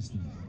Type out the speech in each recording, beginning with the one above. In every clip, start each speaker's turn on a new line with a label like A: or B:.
A: wrestling.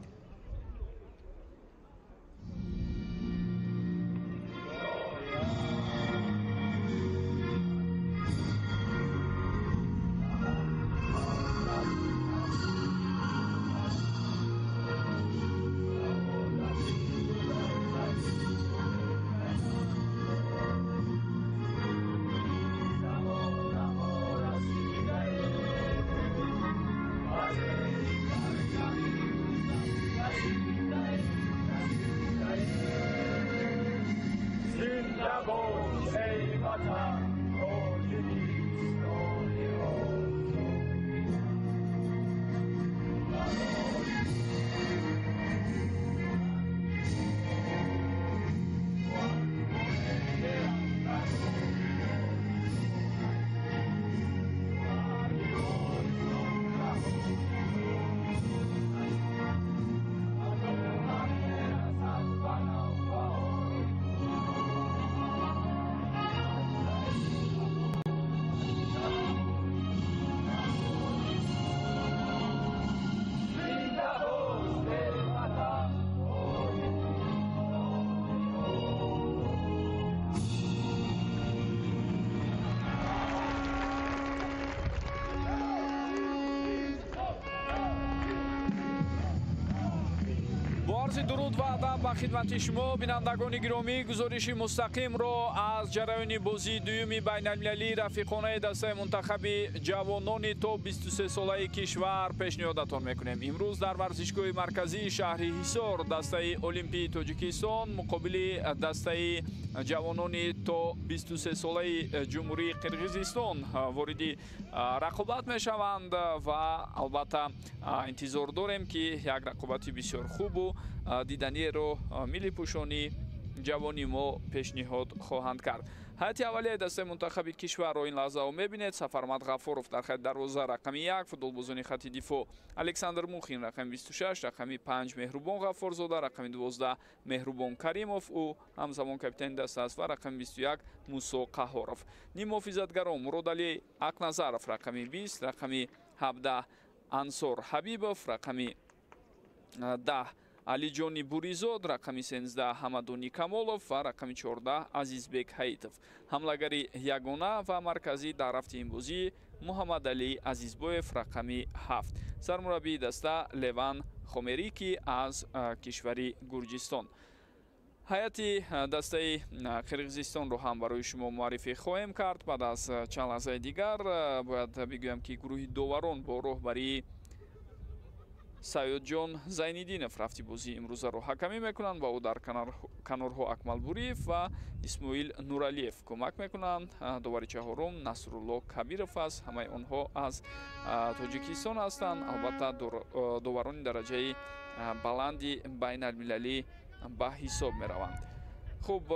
B: дуруд ва адаб ба хидмати шумо бинандагони гиромӣ, гузориши мустақимро аз ҷараёни бозии дуюми байналмилалии рафиқонаи дастаи мунтахаби ҷавонони то 23 солаи кишвар пешниҳодатон мекунем. имрӯз дар варзишгоҳи марказии шаҳри Ҳисор дастаи олимпии Тоҷикистон муқобили дастаи ҷавонони то 23 солаи ҷумҳурии Қирғизистон вориди рақобат мешаванд ва албатта интизор дорем ки як рақобати бисёр хубу диданиеро миллипӯшони ҷавони мо пешниҳод хоҳанд кард. ҳайати аввалияи дастаи мунтахаби кишварро ин лаҳзао мебинед. Сафармат Ғафуров дар хати дарвоза рақами 1, футболбозони хати дифоъ Александр Мухин рақами 26, рақами 5 Меҳрубон Ғаффорзода, рақами 12 Меҳрубон Каримов, ӯ ҳамзамон капитани даста аст, ва рақами 21 Мусо Қаҳоров. Ним муҳофизатгарон Муродали Акназаров рақами 20, рақами 17 Ансор Ҳабибов, рақами 10 Алиҷони Буризод, рақами 13 Ҳамадони Камолов ва рақами 14 Азизбек Ҳаитов. ҳамлагари ягона ва марказӣ дар рафти ин бозӣ Муҳаммадалӣ Азизбоев рақами 7. сармураббии даста Леван Хомерики аз кишвари Гурҷистон. ҳайати дастаи Қирғизистонро ҳам барои шумо муаррифӣ хоҳем кард. баъд аз чанд лаҳзаи дигар бояд бигӯям ки гурӯҳи доварон бо роҳбарии Саёдҷон Зайниддинов рафти бозии имрӯзаро ҳакамӣ мекунанд ва ӯ дар канорҳо Акмал Буриев ва Исмоил Нуралиев кӯмак мекунанд. довари чаҳорум Насрулло Кабиров аст. ҳамаи онҳо аз Тоҷикистон ҳастанд. албатта доварони дараҷаи баланди байналмилалӣ ба ҳисоб мераванд. хуб,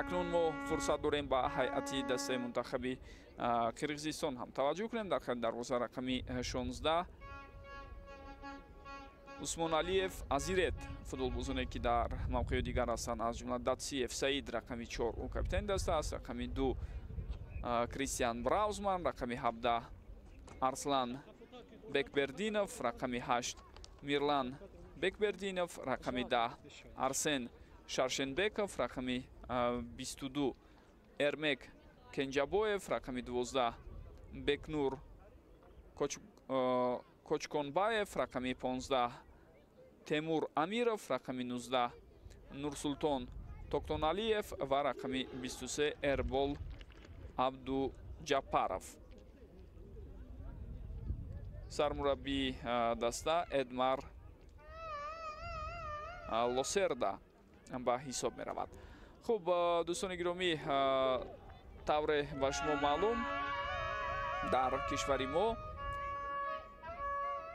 B: акнун мо фурсат дорем ба ҳайати дастаи мунтахаби Қирғизистон ҳам таваҷҷӯҳ кунем. дар хати дарвоза рақами 16 Усмон Алиев Азирет, футболбозоне ки дар мавқеи дигар ҳастанд, аз ҷумла Датсиев Саид рақами 4 ӯ капитани даста аст, рақами 2 Кристиан Браузман, рақами 17 Арслан Бекбердинов, рақами 8 Мирлан Бекбердинов, рақами 10 Арсен Шаршенбеков, рақами 22 Эрмек Кенҷабоев, рақами 12 Бекнур Кочконбаев, рақами 15 Темур Амиров, рақами 19 Нурсултон Токтоналиев ва рақами 23 Эрбол Абдуҷапаров. сармураббии даста Эдмар Лосерда ба ҳисоб меравад. хуб, дӯстони гиромӣ, тавре ба шумо маълум, дар кишвари мо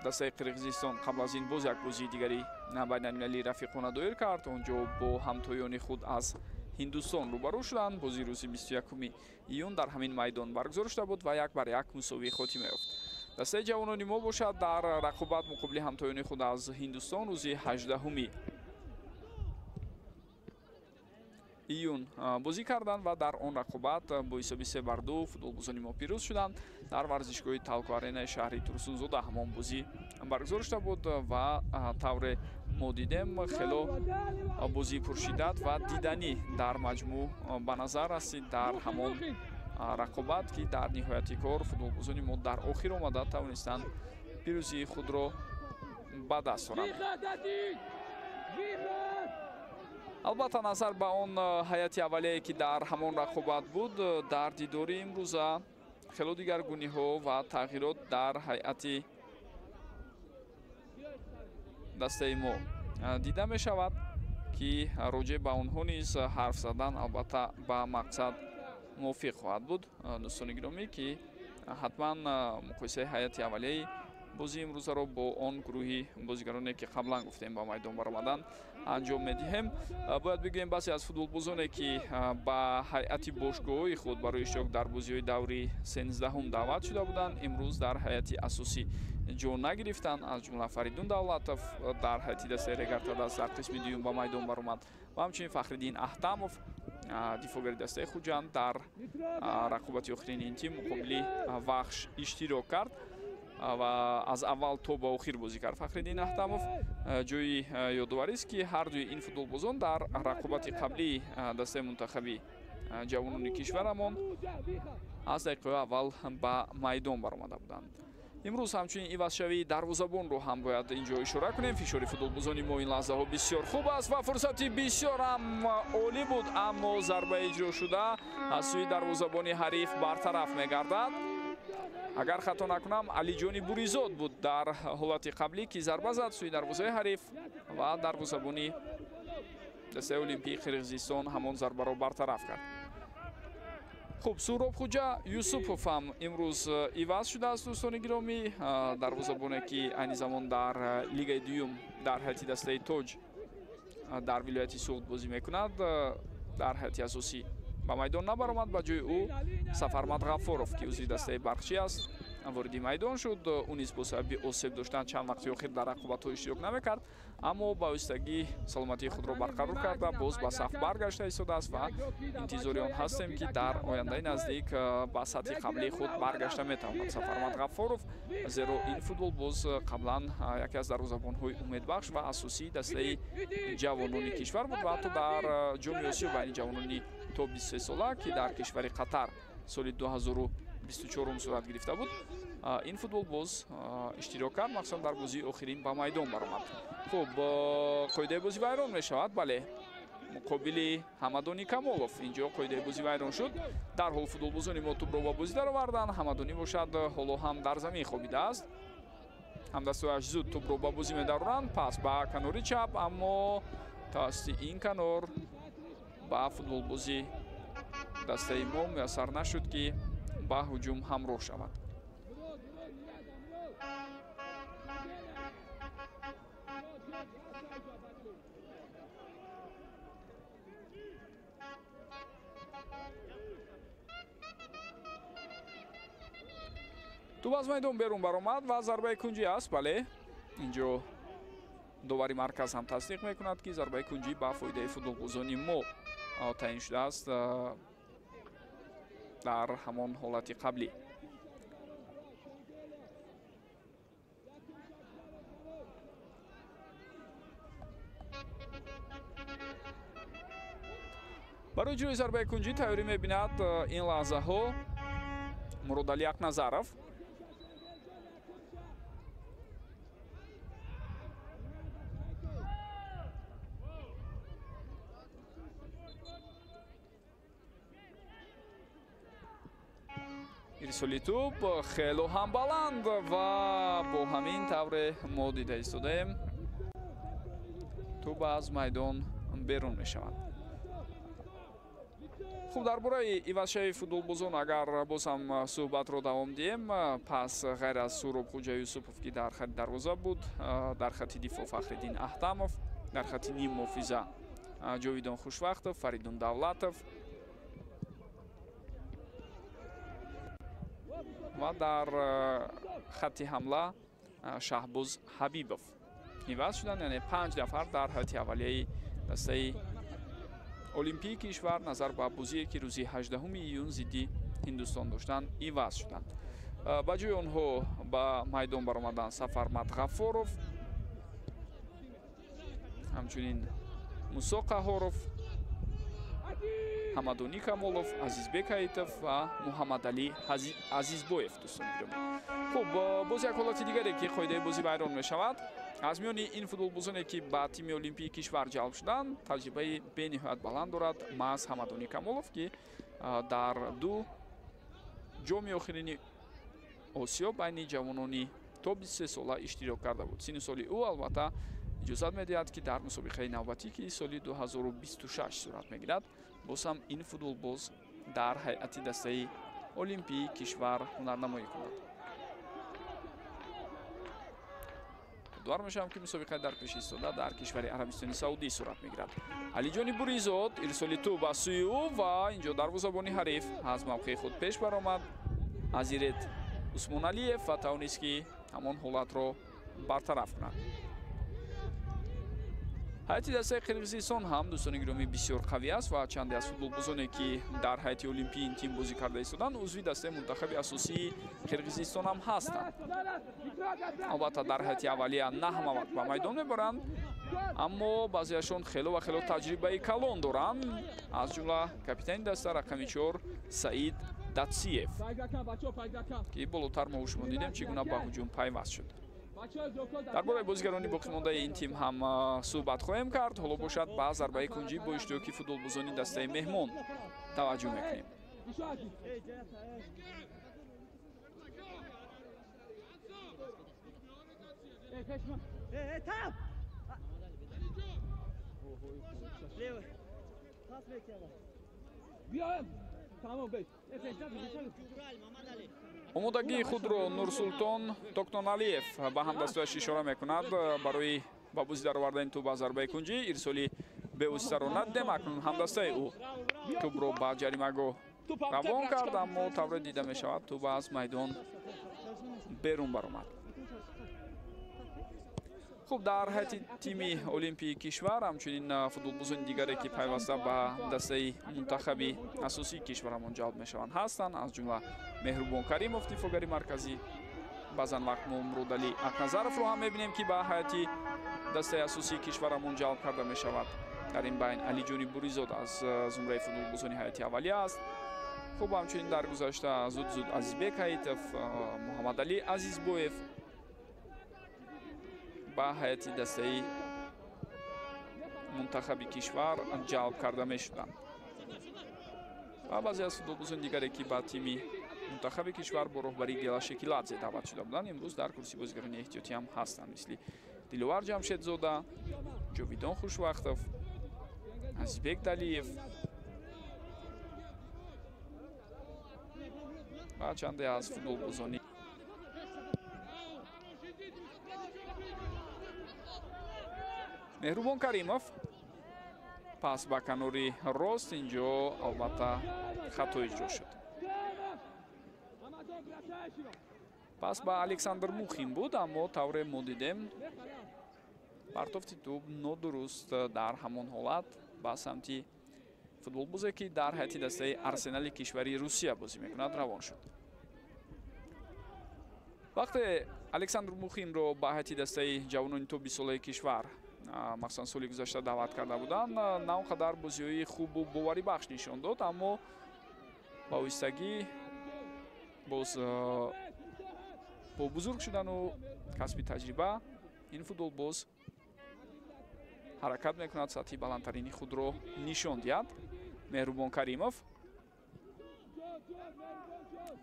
B: дастаи Қирғизистон қабл аз ин боз як бозии дигари байналмилалии рафиқона доир кард. он ҷо бо ҳамтоёни худ аз Ҳиндустон рӯбарӯ шуданд. бозии рӯзи 21 июн дар ҳамин майдон баргузор шуда буд ва 1-1 мусовӣ хотима ёфт. дастаи ҷавонони мо бошад дар рақобат муқобили ҳамтоёни худ аз Ҳиндустон рӯзи 18 июн бозӣ карданд ва дар он рақобат бо ҳисоби 3-2 футболбозони мо пирӯз шуданд. дар варзишгоҳи Талко Аренаи шаҳри Турсунзода ҳамон бозӣ баргузор шуда буд ва тавре мо дидем хело бозии пуршиддат ва диданӣ дар маҷмӯъ ба назар расид дар ҳамон рақобат ки дар ниҳояти кор футболбозони мо дар охир омада тавонистанд пирӯзии худро ба даст оранд. албатта назар ба он ҳайати аввалие ки дар ҳамон рақобат буд, дар дидори имрӯза хело дигаргуниҳо ва тағйирот дар ҳайати дастаи мо дида мешавад ки роҷеъ ба онҳо низ ҳарф задан албатта ба мақсад мувофиқ хоҳад буд. дӯстони гиромӣ ки ҳатман муқоисаи ҳайати аввалияи бозии имрӯзаро бо он гурӯҳи бозигароне ки қаблан гуфтем ба майдон баромадан анҷом медиҳем. бояд бигӯем баъзе аз футболбозоне ки ба ҳайати бошгоҳҳои худ барои иштирок дар бозиҳои даври 13-ум даъват шуда буданд, имрӯз дар ҳайати асосӣ ҷо нагирифтанд. аз ҷумла Фаридун Давлатов дар ҳайати дастаи регартадаст дар қисми дуюм ба майдон баромад ва ҳамчунин Фахриддин Аҳтамов дифоъгари дастаи Хуҷанд дар рақобати охирини тим муқобили Вахш иштирок кард ва аз аввал то ба охир бозӣ кард. Фахриддин Аҳтамов ҷои ёдоварист ки ҳардуи ин футболбозон дар рақобати қаблии дастаи мунтахаби ҷавонони кишварамон аз дақиқаи аввал ба майдон баромада буданд. имрӯз ҳамчунин ивазшавии дарвозабонро ҳам бояд инҷо ишора кунем. фишори футболбозони мо ин лаҳзаҳо бисёр хуб аст ва фурсати бисёр ҳам олӣ буд, аммо зарба иҷро шуда аз сӯи дарвозабони ҳариф бартараф мегардад. агар хато накунам Алиҷони Буризод буд дар ҳолати қаблӣ ки зарба зад сӯи дарвозаи ҳариф ва дарвозабони дастаи Олимпии Қирғизистон ҳамон зарбаро бартараф кард. хуб, Суҳробхоҷа Юсупов ҳам имрӯз иваз шудааст. дӯстони гиромӣ, дарвозабоне ки айни замон дар лигаи дуюм дар ҳайати дастаи Тоҷ дар вилояти Суғд бозӣ мекунад, дар ҳайати асосӣ ба майдон набаромад. ба ҷои ӯ Сафармат Ғаффоров ки узви дастаи Барқчӣ аст вориди майдон шуд. ӯ низ бо сабаби осеб доштан чанд вақти охир дар рақобатҳо иштирок намекард, аммо ба оҳистагӣ саломатии худро барқарор карда боз ба саф баргашта истодааст ва интизори он ҳастем ки дар ояндаи наздик ба сатҳи қаблии худ баргашта метавонад Сафармат Ғаффоров, зеро ин футболбоз қаблан яке аз дарвозабонҳои умедбахш ва асосии дастаи ҷавонони кишвар буд ва ҳатто дар ҷоми Осиё байни ҷавонони то 23 сола ки дар кишвари Қатар соли 2024 сурат гирифта буд, ин футболбоз иштирок кард, махсусан дар бозии охирин ба майдон баромад. хуб, қоидаи бозӣ вайрон мешавад. бале, муқобили Ҳамадони Камолов инҷо қоидаи бозӣ вайрон шуд. дарҳол футболбозони мо тӯбро ба бозӣ дароварданд. Ҳамадонӣ бошад ҳоло ҳам дар замин хобидааст. ҳамдастҳояш зуд тӯбро ба бозӣ медароранд. пас ба канори чап, аммо тавассути ин канор ба футболбози дастаи мо муяссар нашуд ки ба ҳуҷум ҳамроҳ шавад. тӯб аз майдон берун баромад ва зарбаи кунҷӣ аст. бале, инҷо довари марказ ҳам тасдиқ мекунад ки зарбаи кунҷӣ ба фоидаи футболбозони мо таъин шудааст дар ҳамон ҳолати қаблӣ. барои ҷои зарбаи кунҷӣ тайёрӣ мебинад ин лаҳзаҳо Муродали Акназаров. ирсоли тӯб хело ҳам баланд ва бо ҳамин тавре мо дида истодаем тӯб аз майдон берун мешавад. хуб, дар бораи ивазшавии футболбозон агар боз ҳам суҳбатро давом диҳем, пас ғайр аз Суҳробхоҷа Юсупов ки дар хати дарвоза буд, дар хати дифоъ Фахриддин Аҳтамов, дар хати ним муҳофиза Ҷовидон Хушвақтов, Фаридун Давлатов ва дар хати ҳамла Шаҳбоз Ҳабибов иваз шуданд, яъне 5 нафар дар ҳайати аввалияи дастаи олимпии кишвар назар ба бозие ки рӯзи 18 июн зидди ҳиндустон доштанд иваз шуданд. ба ҷои онҳо ба майдон баромаданд Сафармат Ғаффоров, ҳамчунин Мусо Қаҳоров, Ҳамадони Камолов, Азизбек Ҳаитов ва Муҳаммадалӣ Азизбоев. Дӯстони гиромӣ, хуб, боз як ҳолати дигаре ки қоидаи бозӣ вайрон мешавад. аз миёни ин футболбозоне ки ба тими олимпии кишвар ҷалб шуданд, таҷрибаи бениҳоят баланд дорад маҳз Ҳамадони Камолов, ки дар ду ҷоми охирини осиё байни ҷавонони то 23 сола иштирок карда буд. синни соли ӯ албатта иҷозат медиҳад ки дар мусобиқаи навбатӣ ки соли 2026 сурат мегирад, боз ҳам ин футболбоз дар ҳайати дастаи олимпии кишвар ҳунарнамоӣ кунад. дуар мешавам ки мусобиқа дар пеш истода дар кишвари Арабистони Саудӣ сурат мегирад. Алиҷони Буризод ирсоли ту ба сӯи ӯ ва инҷо дарвозабони ҳариф аз мавқеи худ пеш баромад. Азирет Усмоналиев ва тавонист ки ҳамон ҳолатро бартараф кунад. ҳайати дастаи Қирғизистон ҳам дӯстони гиромӣ бисёр қавӣ аст ва чанде аз футболбозоне ки дар ҳайати олимпии ин тим бозӣ карда истоданд узви дастаи мунтахаби асосии Қирғизистон ҳам ҳастанд. албатта дар ҳайати аввалия на ҳама вақт ба майдон мебаранд, аммо баъзеашон хело ва хело таҷрибаи калон доранд, аз ҷумла капитани даста рақами 4 Саид Датсиев, ки болотар мо шумо дидем чӣ гуна ба ҳуҷум пайваст шуд. дар бораи бозигарони боқимондаи ин тим ҳам суҳбат хоҳем кард. ҳоло бошад ба зарбаи кунҷӣ бо иштироки футболбозони дастаи меҳмон таваҷҷӯҳ мекунем. омодагии худро Нурсултон Токноналиев ба ҳамдастояш ишора мекунад барои ба бозӣ даровардани тӯб ба зарбаи кунҷӣ. ирсоли бевоситаро надидем. акнун ҳамдастаи ӯ тӯбро ба ҷаримагоҳ равон кард, аммо тавре дида мешавад тӯб аз майдон берун баромад. хуб, дар ҳайати тими олимпии кишвар ҳамчунин футболбозони дигаре ки пайваста ба дастаи мунтахаби асосии кишварамон ҷалб мешаванд ҳастанд, аз ҷумла Меҳрубон Каримов дифоъгари марказӣ, баъзан вақт мо Муродалӣ Акназаровро ҳам мебинем ки ба ҳайати дастаи асосии кишварамон ҷалб карда мешавад. дар ин байн Алиҷони Буризод аз зумраи футболбозони ҳайати аввалия аст. хуб, ҳамчунин дар гузашта зуд Азизбек Ҳаитов, Муҳаммадалӣ Азизбоев ба ҳайати дастаи мунтахаби кишвар ҷалб карда мешуданд. ва баъзе аз футболбозони дигаре ки ба тими мунтахаби кишвар бо роҳбарии Гела Шекиладзе даъват шуда буданд, имрӯз дар курсии бозигарони эҳтиётӣ ҳам ҳастанд, мисли Диловар Ҷамшедзода, Ҷовидон Хушвақтов, Азизбек Далиев ва чанде аз футболбозони Меҳрубон Каримов пас ба канори рост, инҷо албатта хато иҷро шуд. пас ба Александр Мухин буд, аммо тавре мо дидем партофти тӯб нодуруст дар ҳамон ҳолат ба самти футболбозе ки дар ҳайати дастаи Арсенали кишвари Русия бозӣ мекунад равон шуд. вақте Александр Мухинро ба ҳайати дастаи ҷавонони то 20 солаи кишвар махсусан соли гузашта даъват карда буданд, на он қадар бозиҳои хубу боварибахш нишон дод, аммо ба оҳистагӣ боз бо бузург шудану касби таҷриба ин футболбоз ҳаракат мекунад сатҳи баландтарини худро нишон диҳад. Меҳрубон Каримов,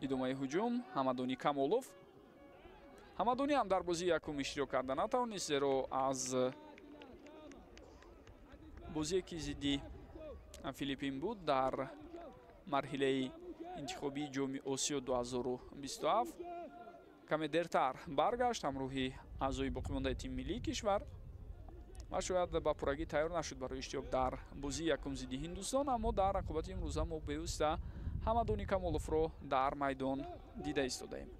B: идомаи ҳуҷум Ҳамадони Камолов. Ҳамадони ҳам дар бозии якум иштирок карда натавонист, зеро аз бозие ки зидди Филиппин буд дар марҳилаи интихобии ҷоми Осиё 2027 каме дертар баргашт ҳамроҳи аъзои боқимондаи тими миллии кишвар ва шояд ба пуррагӣ тайёр нашуд барои иштирок дар бозии якум зидди Ҳиндустон, аммо дар рақобати имрӯза мо бевосита Ҳамадони Камоловро дар майдон дида истодаем.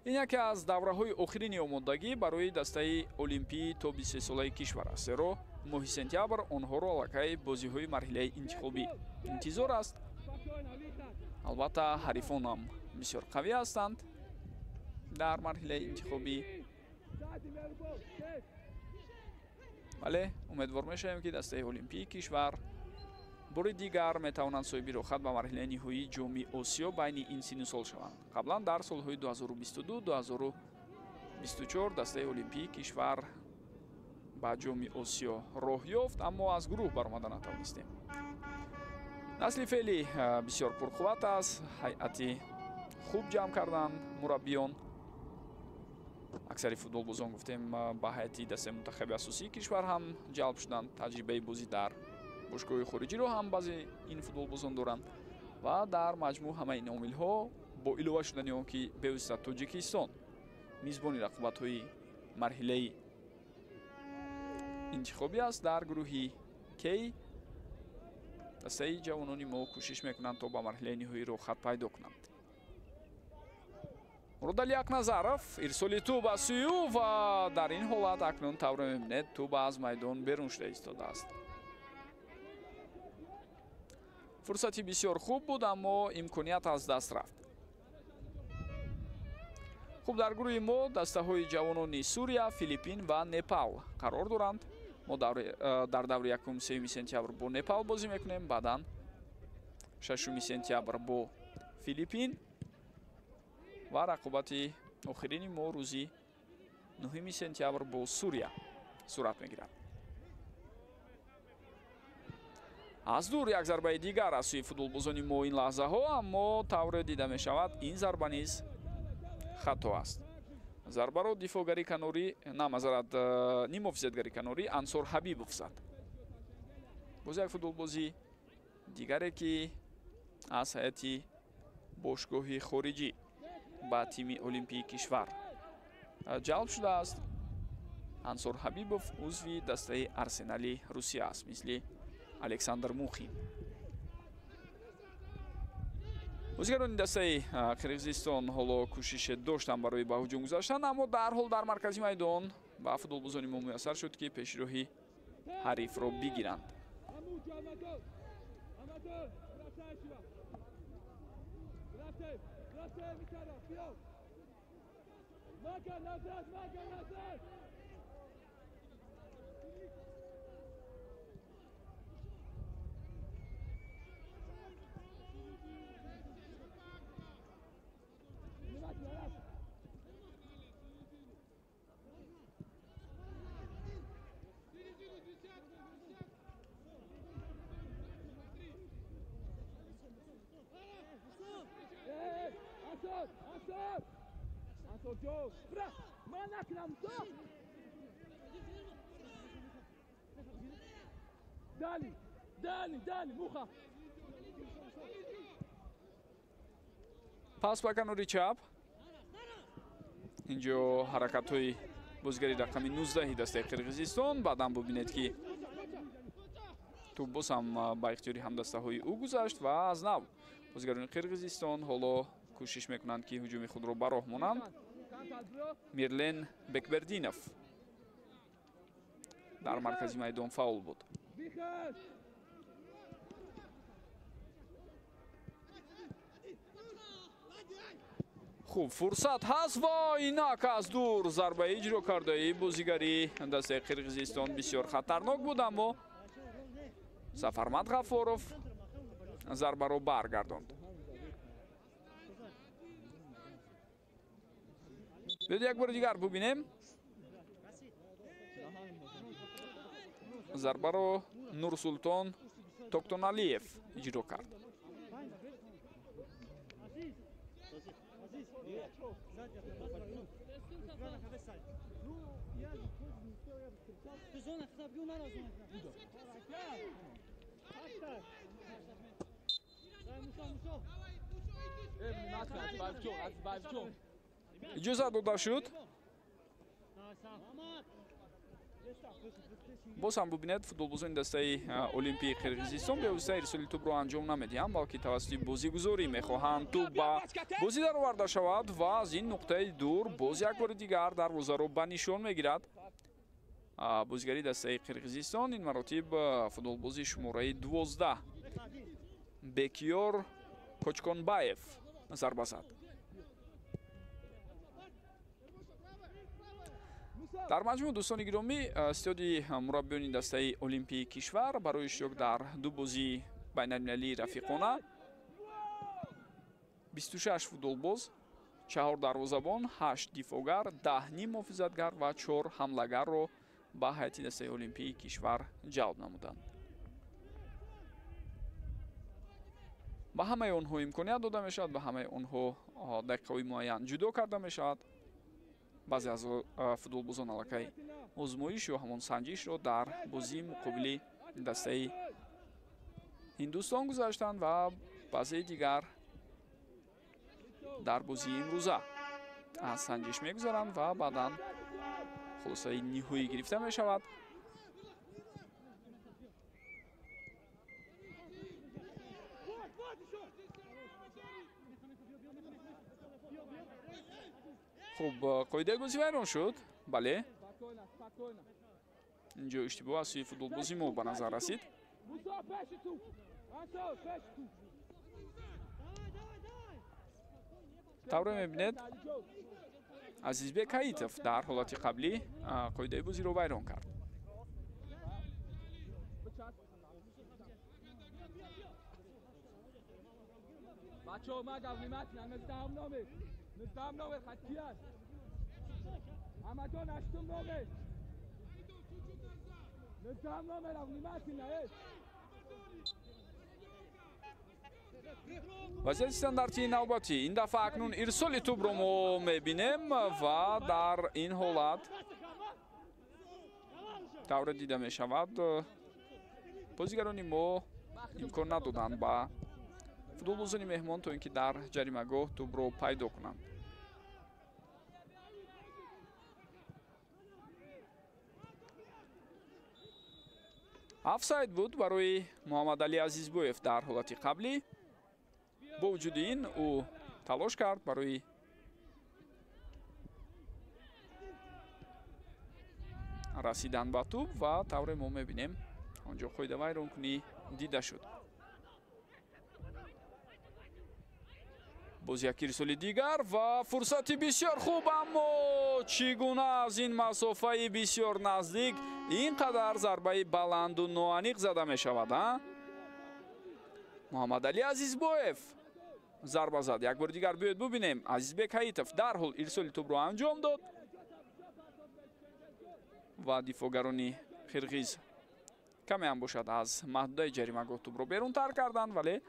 B: ин яке аз давраҳои охирини омодагӣ барои дастаи олимпии то 23 солаи кишвар аст, зеро моҳи сентябр онҳоро аллакай бозиҳои марҳилаи интихобӣ интизор аст. албатта ҳарифонам бисёр қавӣ ҳастанд дар марҳилаи интихобӣ. бале умедвор мешавем ки дастаи олимпии кишвар бори дигар метавонанд соҳиби рохат ба марҳилаи ниҳоии ҷоми осиё байни ин сину сол шаванд. қаблан дар солҳои 2022-2024 дастаи олимпии кишвар ба ҷоми осиё роҳ ёфт, аммо аз гурӯҳ баромада натавонистем. насли феъли бисёр пурқувват аст. ҳайати хуб ҷамъ карданд мураббиён. аксари футболбозон гуфтем ба ҳайати дастаи мунтахаби асосии кишвар ҳам ҷалб шуданд. таҷрибаи бозӣ дар бошгоҳи хориҷиро ҳам баъзе ин футболбозон доранд ва дар маҷмӯъ ҳамаи ин омилҳо бо илова шудани он ки бевосита тоҷикистон мизбони рақобатҳои марҳилаи интихобӣ аст, дар гурӯҳи кей дастаи ҷавонони мо кӯшиш мекунанд то ба марҳилаи ниҳоӣ рохат пайдо кунанд. муродали акназаров ирсоли тӯб аз сӯи ӯ ва дар ин ҳолат акнун тавре мебинед тӯб аз майдон берун шуда истодааст. фурсати бисёр хуб буд, аммо имконият аз даст рафт. хуб, дар гурӯҳи мо дастаҳои ҷавонони Сурия, Филиппин ва Непал қарор доранд. мо дар даври 1-3 сентябр бо Непал бозӣ мекунем, баъдан 6 сентябр бо Филиппин ва рақобати охирини мо рӯзи 9 сентябр бо Сурия сурат мегирад. аз дур як зарбаи дигар аз сӯи футболбозони мо ин лаҳзаҳо, аммо тавре дида мешавад ин зарба низ хато аст. зарбаро дифоъгари канорӣ, намазарад нимуҳофизатгари канорӣ Ансор Ҳабибов зад. боз як футболбози дигаре ки аз ҳайати бошгоҳи хориҷӣ ба тими олимпии кишвар ҷалб шудааст. Ансор Ҳабибов узви дастаи Арсенали Русия аст, мисли Александр Мухин. бозигарони дастаи Қирғизистон ҳоло кӯшише доштанд барои ба ҳуҷум гузаштан, аммо дарҳол дар маркази майдон ба футболбозони мо муяссар шуд ки пешроҳи ҳарифро бигиранд. пас ба канори чап. инҷо ҳаракатҳои бозигари рақами 19 дастаи Қирғизистон. баъдан бубинед ки тӯб боз ҳам ба ихтиёри ҳамдастаҳои ӯ гузашт ва аз нав бозигарони Қирғизистон ҳоло кӯшиш мекунанд ки ҳуҷуми худро ба роҳ монанд. Мирлен Бекбердинов дар маркази майдон фаул буд. хуб, фурсат ҳаст ва инак аз дур зарбаи иҷро кардаи бозигари дастаи Қирғизистон бисёр хатарнок буд, аммо Сафармат Ғафоров зарбаро баргардонд. биёед як бори дигар бубинем. зарбаро Нурсултон Токтоналиев иҷро кард. иҷозат дода шуд. боз ҳам бубинед футболбозони дастаи олимпии қирғизистон бевосита ирсоли тӯбро анҷом намедиҳанд, балки тавассути бозигузорӣ мехоҳанд тӯб ба бозӣ дароварда шавад ва аз ин нуқтаи дур боз як бори дигар дарвозаро ба нишон мегирад бозигари дастаи қирғизистон. Ин маротиб футболбози шумораи 12 Бекиёр Кочконбаев зарба зад. дар маҷмӯъ дӯстони гиромӣ стиёди мураббиёни дастаи олимпии кишвар барои иштирок дар ду бозии байналмилалии рафиқона 26 футболбоз, 4 дарвозабон, 8 дифоъгар, 10 ним муҳофизатгар ва 4 ҳамлагарро ба ҳайати дастаи олимпии кишвар ҷалб намуданд. ба ҳамаи онҳо имконият дода мешавад, ба ҳамаи онҳо дақиқаҳои муайян ҷудо карда мешавад. баъзе аз футболбозон аллакай озмоиш ё ҳамон санҷишро дар бозии муқобили дастаи ҳиндустон гузаштанд ва баъзеи дигар дар бозии имрӯза аз санҷиш мегузаранд ва баъдан хулосаи ниҳоӣ гирифта мешавад. хуб, қоидаи бозӣ вайрон шуд. бале, инҷо иштибоҳ аз сӯи футболбози мо ба назар расид. тавре мебинед азизбек ҳаитов дар ҳолати қаблӣ қоидаи бозиро вайрон кард. вазъияти стандартии навбатӣ. Ин дафъа акнун ирсоли тӯбро мо мебинем ва дар ин ҳолат тавре дида мешавад бозигарони мо имкон надоданд ба футболбозони меҳмон то ин ки дар ҷаримагоҳ тӯбро пайдо кунанд. офсайд буд барои муҳаммадалӣ азизбоев дар ҳолати қаблӣ. бо вуҷуди ин ӯ талош кард барои расидан ба тӯб ва тавре мо мебинем онҷо қоида вайронкунӣ дида шуд. боз як ирсоли дигар ва фурсати бисёр хуб, аммо чӣ гуна аз ин масофаи бисёр наздик ин қадар зарбаи баланду ноаниқ зада мешавад. муҳаммадалӣ азизбоев зарба зад. як бори дигар биёед бубинем. азизбек ҳаитов дарҳол ирсоли тӯбро анҷом дод ва дифоъгарони қирғиз каме ҳам бошад аз маҳдудаи ҷаримагоҳ тӯбро берунтар карданд, вале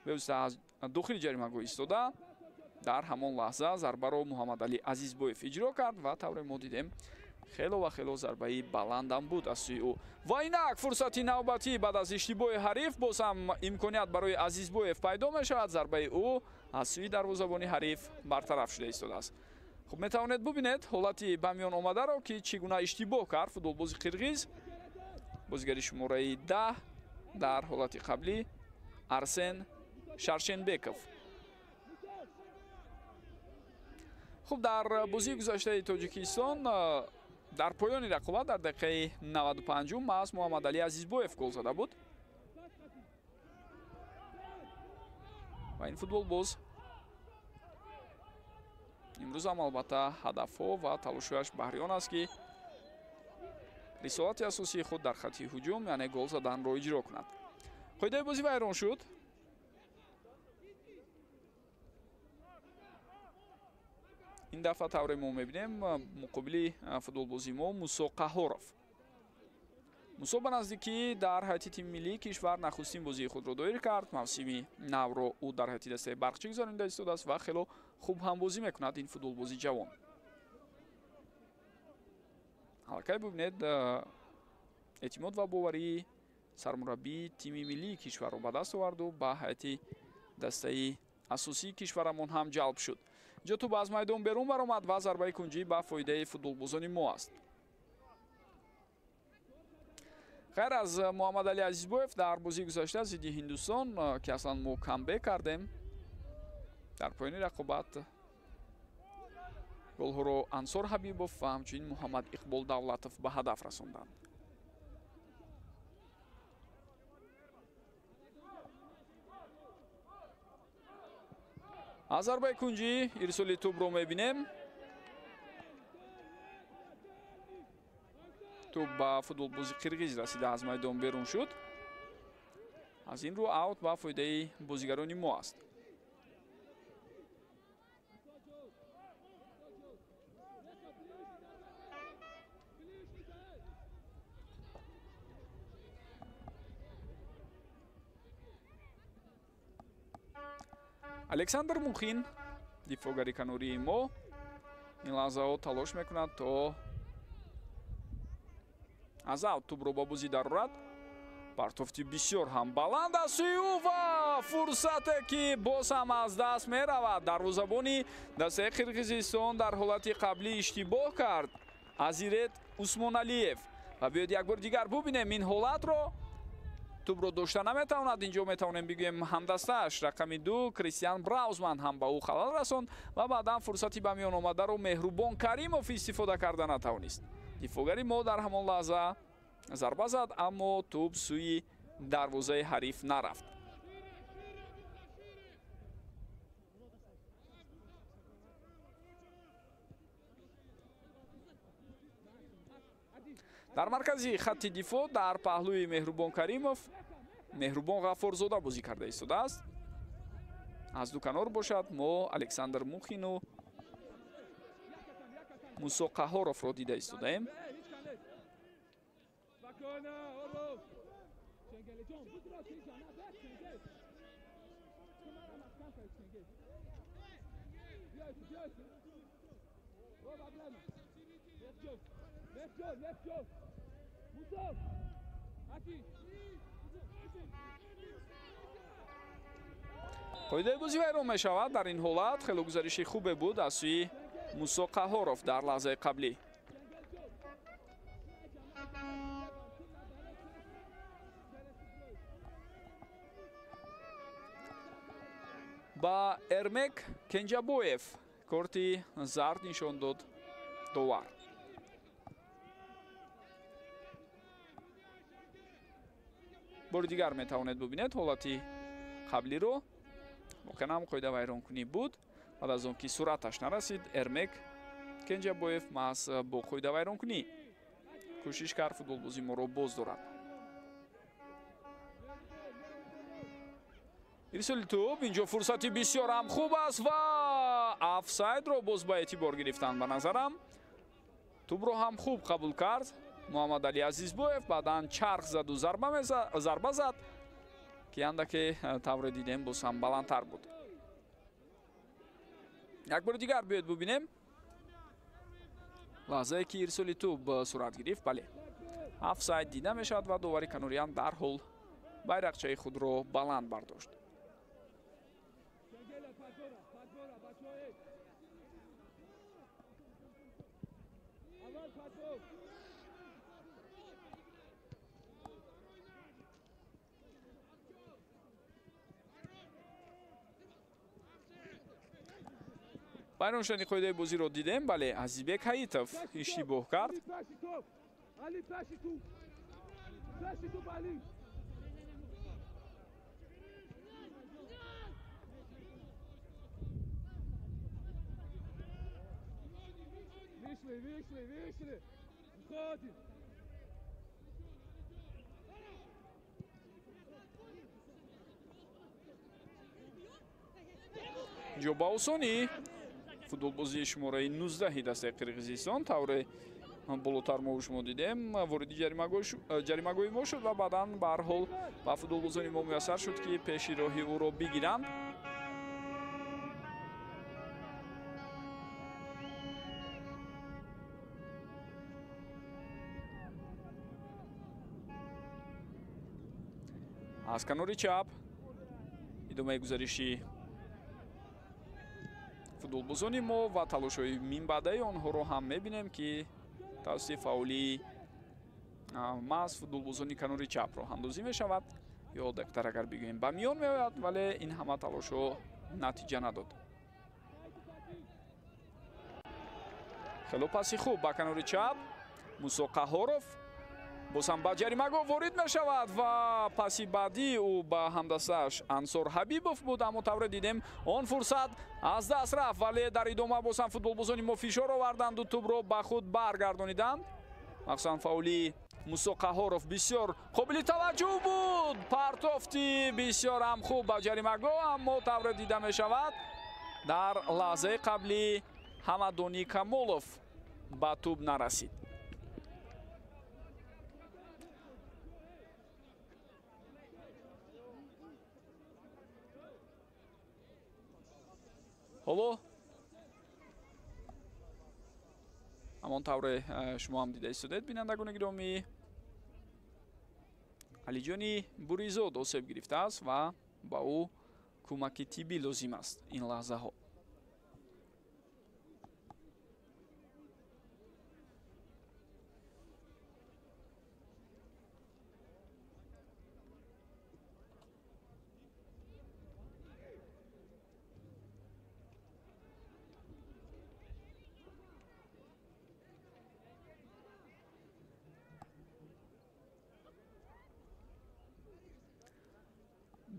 B: бевосита аз дохили ҷаримагоҳ истода дар ҳамон лаҳза зарбаро муҳаммадалӣ азизбоев иҷро кард ва тавре мо дидем хело ва хело зарбаи баландам буд аз сӯи ӯ. ва инак фурсати навбатӣ баъд аз иштибоҳи ҳариф боз ҳам имконият барои азизбоев пайдо мешавад. зарбаи ӯ аз сӯи дарвозабони ҳариф бартараф шуда истодааст. хуб, метавонед бубинед ҳолати ба миён омадаро ки чӣ гуна иштибоҳ кард футболбози қирғиз. бозигари шумораи 10 дар ҳолати қаблӣ Арсен Шаршенбеков. хуб, дар бозии гузаштаи Тоҷикистон дар поёни рақобат дар дақиқаи 95 маҳз муҳаммадалӣ азизбоев гол зада буд ва ин футболбоз имрӯз ҳам албатта ҳадафҳо ва талошҳояш баҳриён аст ки рисолати асосии худ дар хатти ҳуҷум, яъне гол заданро иҷро кунад. қоидаи бозӣ вайрон шуд. ин дафъа тавре мо мебинем муқобили футболбози мо Мусо Қаҳоров. мусо ба наздикӣ дар ҳайати тими миллии кишвар нахустин бозии худро доир кард. мавсими навро ӯ дар ҳайати дастаи барқчӣ гузаронида истодааст ва хело хуб ҳам бозӣ мекунад ин футболбози ҷавон. аллакай бубинед эътимод ва боварии сармураббии тими миллии кишварро ба даст оварду ба ҳайати дастаи асосии кишварамон ҳам ҷалб шуд. ҷо тӯб аз майдон берун баромад ва зарбаи кунҷӣ ба фоидаи футболбозони мо аст. خیر از محمد علی عزیزبویف در بازی گذشته ضد هندوستان که اصلا ما کامبک کردیم در پایان رقابت گل‌ها رو انصار حبیبوف و همچنین محمد اقبال دولتوف به هدف رسوندند. از ضربه کنجی ارسال توپ رو می‌بینیم. توپ به فوتبالبازی قرغیز رسیده از میدان بیرون شد. از این رو اوت به فایده بازیگران ما است. الکساندر مухин дифогари канории мо ин лаҳзаҳо талош мекунад то аз аут тӯбро ба бозӣ дарорад. партофти бисёр ҳам баланд аст сӯи ва фурсате ки боз ҳам аз даст меравад. дарвозабони дастаи қирғизистон дар ҳолати қаблӣ иштибоҳ кард. азирет усмоналиев ва биёед як бори дигар бубинем ин ҳолатро. тӯбро дошта наметавонад. инҷо метавонем бигӯем ҳамдастааш рақами 2 кристиан браузман ҳам ба ӯ халал расонд ва баъдан фурсати ба миён омадаро меҳрубон каримов истифода карда натавонист. дифогари мо дар ҳамон лаҳза зарба зад, аммо тӯб сӯи дарвозаи ҳариф нарафт. дар маркази хатти дифоъ дар паҳлӯи меҳрубон каримов меҳрубон ғаффорзода бозӣ карда истодааст. аз ду канор бошад мо александр мухину мусо қаҳоровро дида истодаем. қоидаи бозӣ вайрон мешавад. дар ин ҳолат хелогузариши хубе буд аз сӯи мусо қаҳоров дар лаҳзаи қаблӣ. ба эрмек кенҷабоев корти зард нишон дод довар. бори дигар метавонед бубинед ҳолати қаблиро. воқеан ҳам қоида вайронкунӣ буд. баъд аз он ки суръаташ нарасид эрмек кенҷабоев маҳз бо қоида вайронкунӣ кӯшиш кард футболбози моро боз дорад. ирсоли тӯб инҷо фурсати бисёр ҳам хуб аст ва офсайдро боз ба эътибор гирифтанд. ба назарам тӯбро ҳам хуб қабул кард муҳаммад али азизбоев. баъдан чарх заду зарба зад ки андаке тавре дидем боз ҳам баландтар буд. як бори дигар биёед бубинем лаҳзае ки ирсоли тӯб сурат гирифт. бале офсайд дида мешавад ва довари канориан дарҳол байрақчаи худро баланд бардошт. байроншани қоидаи бозиро дидем. бале азизбек ҳаитов иштибоҳ кард. инҷо ба осонӣ футболбозии шумораи 19 дастаи қирғизистон тавре болотар мо шумо дидем вориди ҷаримагоҳи мо шуд ва баъдан ба ҳар ҳол ба футболбозони мо муяссар шуд ки пеши роҳи ӯро бигиранд. аз канори чап идомаи гузариши футболбозони мо ва талошҳои минбаъдаи онҳоро ҳам мебинем ки тавассути фаъолии мас футболбозони канори чапро андозӣ мешавад ё дектар агар бигӯем ба миён меояд, вале ин ҳама талошҳо натиҷа надод. хело паси хуб ба канори чап Мусо Қаҳоров бозам ба ҷаримагоҳ ворид мешавад ва паси баъдӣ ӯ ба ҳамдастааш Ансор Ҳабибов буд. Аммо тавре дидем он фурсат аз даст рафт, вале дар идома бозам футболбозони мо фишор оварданду тӯбро ба худ баргардониданд. махсусан фаули Мусо Қаҳоров бисёр қобили таваҷҷӯҳ буд. партофти бисёр ҳам хуб ба ҷаримагоҳ, аммо тавре дида мешавад дар лаҳзаи қаблӣ Ҳамадони Камолов ба тӯб нарасид. ҳоло ҳамон тавре шумо ҳам дида истодед бинандагони гиромӣ, Алиҷони Буризод осеб гирифтааст ва ба ӯ кӯмаки тиббӣ лозим аст ин лаҳзаҳо.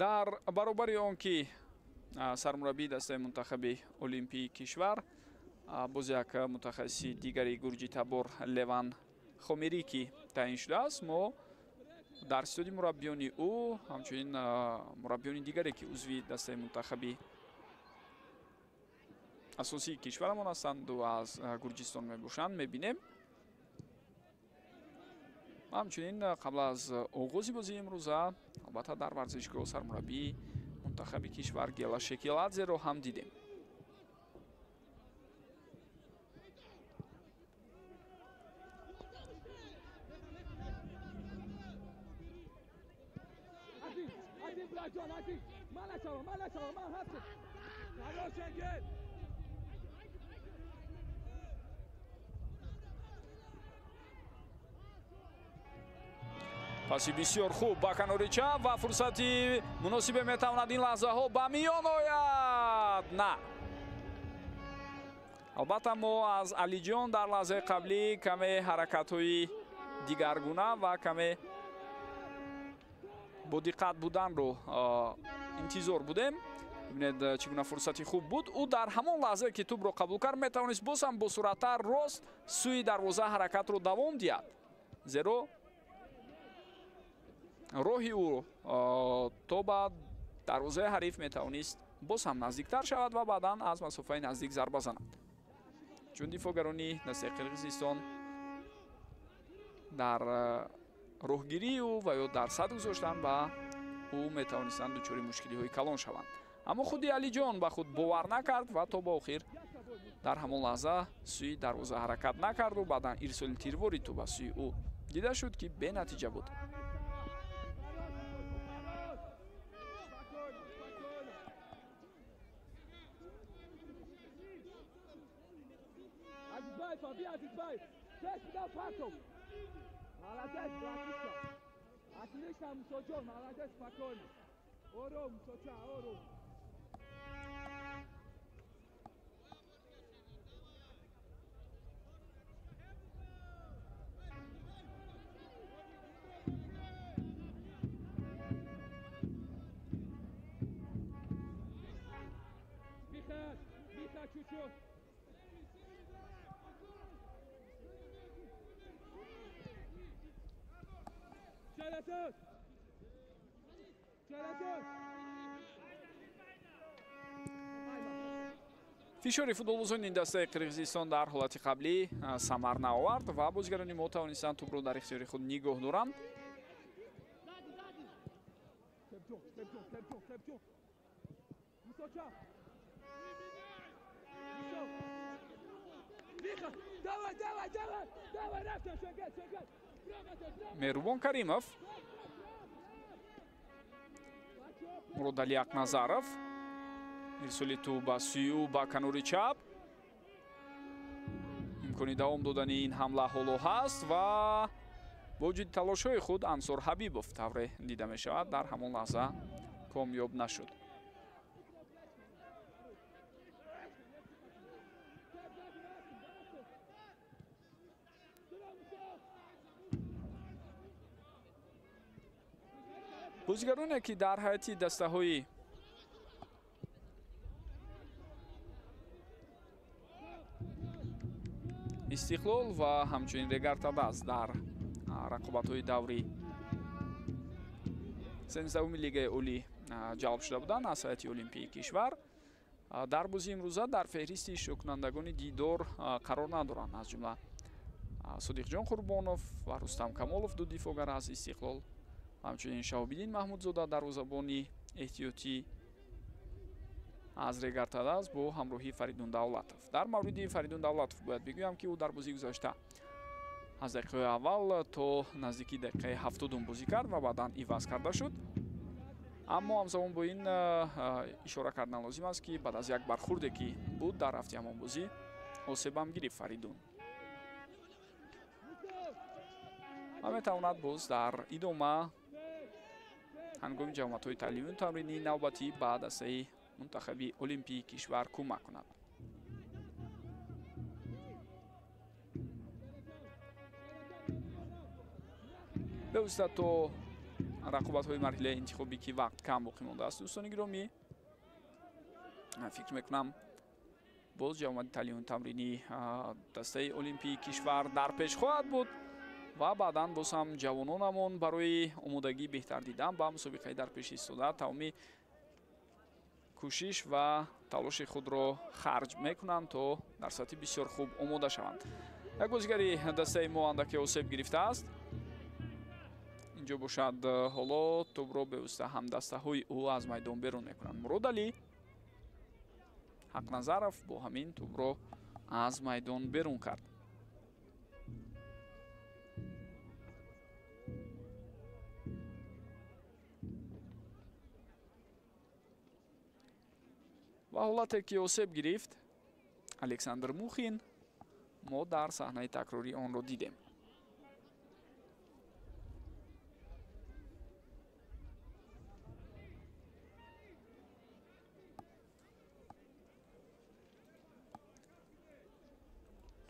B: дар баробари он ки сармураббии дастаи мунтахаби олимпии кишвар боз як мутахассиси дигари гурҷи табор Леван Хомерики таъин шудааст, мо дар истоди мураббиёни ӯ ҳамчунин мураббиёни дигаре ки узви дастаи мунтахаби асосии кишварамон ҳастанду аз Гурҷистон мебошанд мебинем. ҳамчунин қабл аз оғози бозии имрӯза албатта дар варзишгоҳ сармураббии мунтахаби кишвар Гела Шекеладзеро ҳам дидем. паси бисёр хуб ба канори чап ва фурсати муносибе метавонад ин лаҳзаҳо ба миён ояд. На, албатта мо аз Алиҷон дар лаҳзаи қаблӣ каме ҳаракатҳои дигаргуна ва каме бо диққат буданро интизор будем. бибинед чӣ гуна фурсати хуб буд. ӯ дар ҳамон лаҳзае ки тӯбро қабул кард метавонист боз ҳам бо суръаттар рост сӯи дарвоза ҳаракатро давом диҳад, зеро роҳи ӯ то ба дарвозаи ҳариф метавонист боз ҳам наздиктар шавад ва баъдан аз масофаи наздик зарба занад. чун дифоъгарони дастаи Қирғизистон дар роҳгирии ӯ ва ё дар сад гузоштан ба ӯ метавонистанд дучори мушкилиҳои калон шаванд. аммо худи Алиҷон ба худ бовар накард ва то ба охир дар ҳамон лаҳза сӯи дарвоза ҳаракат накарду баъдан ирсоли тирвори ту ба сӯи ӯ дида шуд, ки бенатиҷа буд. фишори футболбозони дастаи Қирғизистон дар ҳолати қаблӣ самар наовард ва бозигарони мо тавонистанд тӯбро дар ихтиёри худ нигоҳ доранд. Меҳрубон Каримов, Муродали Акназаров, ирсоли ту ба сӯи ӯ ба канори чап. имкони давом додани ин ҳамла ҳоло ҳаст ва бо вуҷуди талошҳои худ Ансор Ҳабибов тавре дида мешавад, дар ҳамон лаҳза комёб нашуд. бозигароне ки дар ҳайати дастаҳои истиқлол ва ҳамчунин Регартадас дар рақобатҳои даври 13-уми лигаи олӣ ҷалб шуда буданд аз ҳайати олимпии кишвар, дар бозии имрӯза дар феҳристи иштироккунандагони дидор қарор надоранд. аз ҷумла Содиқҷон Қурбонов ва Рустам Камолов ду дифогар аз истиқлол, ҳамчунин Шаҳобиддин Маҳмудзода дарвозабони эҳтиётӣ аз Регартадас бо ҳамроҳии Фаридун Давлатов. дар мавриди Фаридун Давлатов бояд бигӯям ки ӯ дар бозии гузашта аз дақиқаи аввал то наздики дақиқаи 70 бозӣ кард ва баъдан иваз карда шуд. аммо ҳамзамон бо ин ишора кардан лозим аст ки баъд аз як бархурде ки буд дар рафти ҳамон бозӣ осебам гирифт Фаридун. ва метавонад боз дар идома ҳангоми ҷамъиятҳои таълимию тамринии навбатӣ ба дастаи мунтахаби олимпии кишвар кӯмак кунад. бевосита то рақобатҳои марҳилаи интихобӣ ки вақт кам боқӣ мондааст, дӯстони гиромӣ, фикр мекунам боз ҷамъияти таълимию тамринии дастаи олимпии кишвар дар пеш хоҳад буд ва баъдан боз ҳам ҷавононамон барои омодагии беҳтар дидан ба мусобиқаи дар пеш истода тамоми кӯшиш ва талоши худро харҷ мекунанд то дар сатҳи бисёр хуб омода шаванд. як бозигари дастаи мо андаке осеб гирифтааст. инҷо бошад ҳоло тӯбро бевосита ҳамдастаҳои ӯ аз майдон берун мекунанд. Мурод Алӣ, Ҳақназаров бо ҳамин тӯбро аз майдон берун кард. ва ҳолате ки осеб гирифт Александр Мухин, мо дар саҳнаи такрорӣ онро дидем.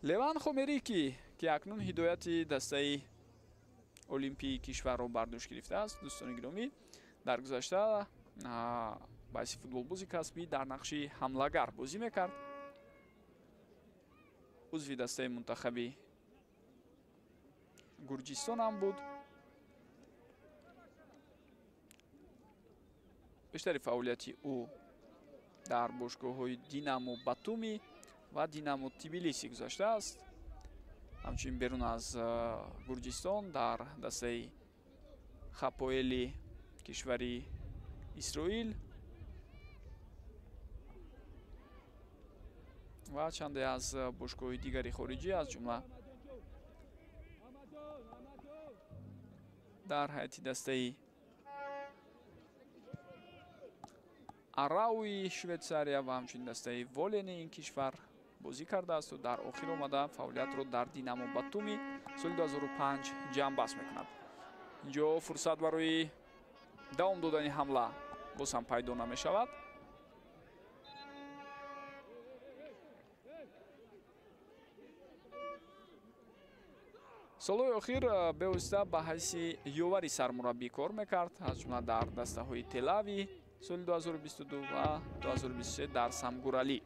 B: Леван Хомерики ки акнун ҳидояти дастаи олимпии кишварро бар дӯш гирифтааст, дӯстони гиромӣ, дар гузашта баъси футболбози касбӣ дар нақши ҳамлагар бозӣ мекард. узви дастаи мунтахаби Гурҷистон ҳам буд. бештари фаъолияти ӯ дар бошгоҳҳои Динамо Батуми ва Динамо Тбилиси гузаштааст. ҳамчунин берун аз Гурҷистон дар дастаи Хапоэли кишвари Исроил ва чанде аз бошгоҳҳои дигари хориҷӣ, аз ҷумла дар ҳайати дастаи Арауи Швейтсария ва ҳамчунин дастаи Волени ин кишвар бозӣ кардаасту дар охир омада фаъолиятро дар Динамо Батуми соли 2005 ҷамъбаст мекунад. инҷо фурсат барои давом додани ҳамла боз ҳам пайдо намешавад. солҳои охир бевосита ба ҳайси ёвари сармураббӣ кор мекард, аз ҷумла дар дастаҳои Телави соли 2022 ва 2023 дар Самгуралӣ.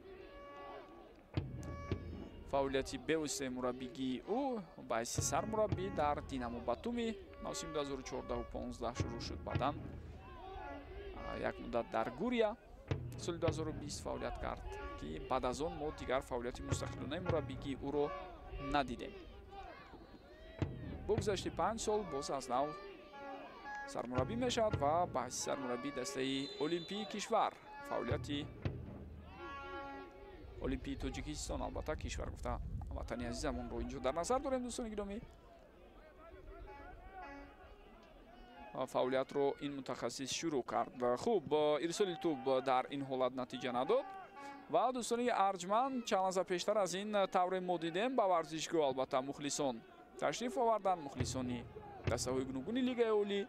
B: фаъолияти бевоситаи мураббигии ӯ ба ҳайси сармураббӣ дар Динамо Батуми мавсими 2014-15 шурӯъ шуд. баъдан як муддат дар Гурия соли 2020 фаъолият кард ки баъд аз он мо дигар фаъолияти мустақилонаи мураббигии ӯро надидем. богузашти 5 сол боз аз нав сармураббӣ мешавад ва ба ҳайси сармураббии дастаи олимпии кишвар фаъолияти олимпии Тоҷикистон, албатта кишвар гуфта ватани азизамонро инҷо дар назар дорем. дӯстони гиромӣ, фаъолиятро ин мутахассис шурӯъ кард. хуб, ирсоли тӯб дар ин ҳолат натиҷа надод ва дӯстони арҷманд чанд лаҳза пештар аз ин тавре мо дидем ба варзишгоҳ албатта мухлисон ташриф оварданд, мухлисони дастаҳои гуногуни лигаи олӣ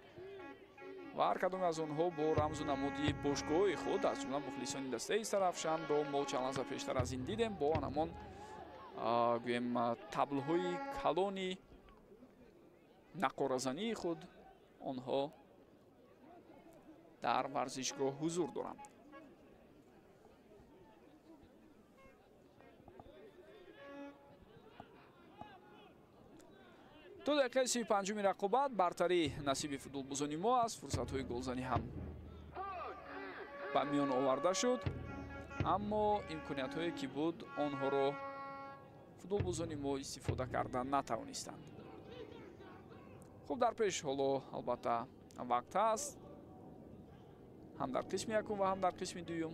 B: ва ҳар кадоме аз онҳо бо рамзу намуди бошгоҳи худ аз ҷумла мухлисони дастаи Сарафшанро мо чанд лаҳза пештар аз ин дидем бо анамон гӯем таблҳои калони нақоразании худ онҳо дар варзишгоҳ ҳузур доранд. ду дақиқаи 35-уми рақобат бартарӣ насиби футболбозони мо аст. фурсатҳои голзанӣ ҳам ба миён оварда шуд, аммо имкониятҳое ки буд онҳоро футболбозони мо истифода карда натавонистанд. хуб, дар пеш ҳоло албатта вақт ҳаст, ҳам дар қисми якум ва ҳам дар қисми дуюм.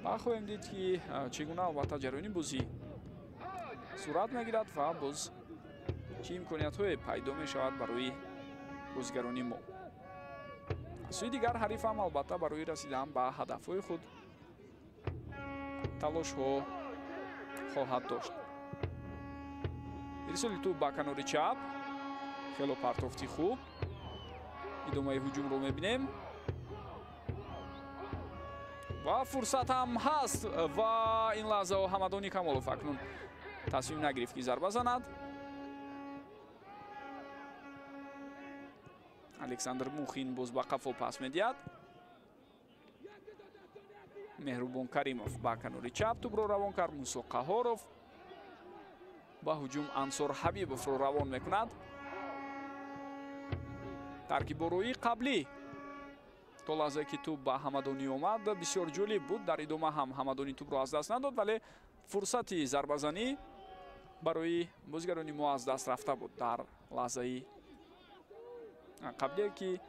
B: ва хоҳем дид ки чӣ гуна албатта ҷараёни бозӣ сурат мегирад ва боз чӣ имкониятҳое пайдо мешавад барои бозигарони мо. аз сӯи дигар ҳариф ҳам албатта барои расидан ба ҳадафҳои худ талошҳо хоҳад дошт. ирсоли тӯб ба канори чап, хело партофти хуб, идомаи ҳуҷумро мебинем ва фурсат ҳам ҳаст ва ин лаҳзаҳо ҳамадони камолов акнун тасмим нагирифт ки зарба занад. александр мухин боз ба қафо пас медиҳад. меҳрубон каримов ба канори чап тӯбро равон кард. мусо қаҳоров ба ҳуҷум ансор ҳабибовро равон мекунад. таркиббороии қаблӣ то лаҳзае ки тӯб ба ҳамадонӣ омад бисёр ҷолиб буд. дар идома ҳам ҳамадонӣ тӯбро аз даст надод, вале фурсати зарбазанӣ барои бозигарони мо аз даст рафта буд. дар лаҳзаи қаблие ки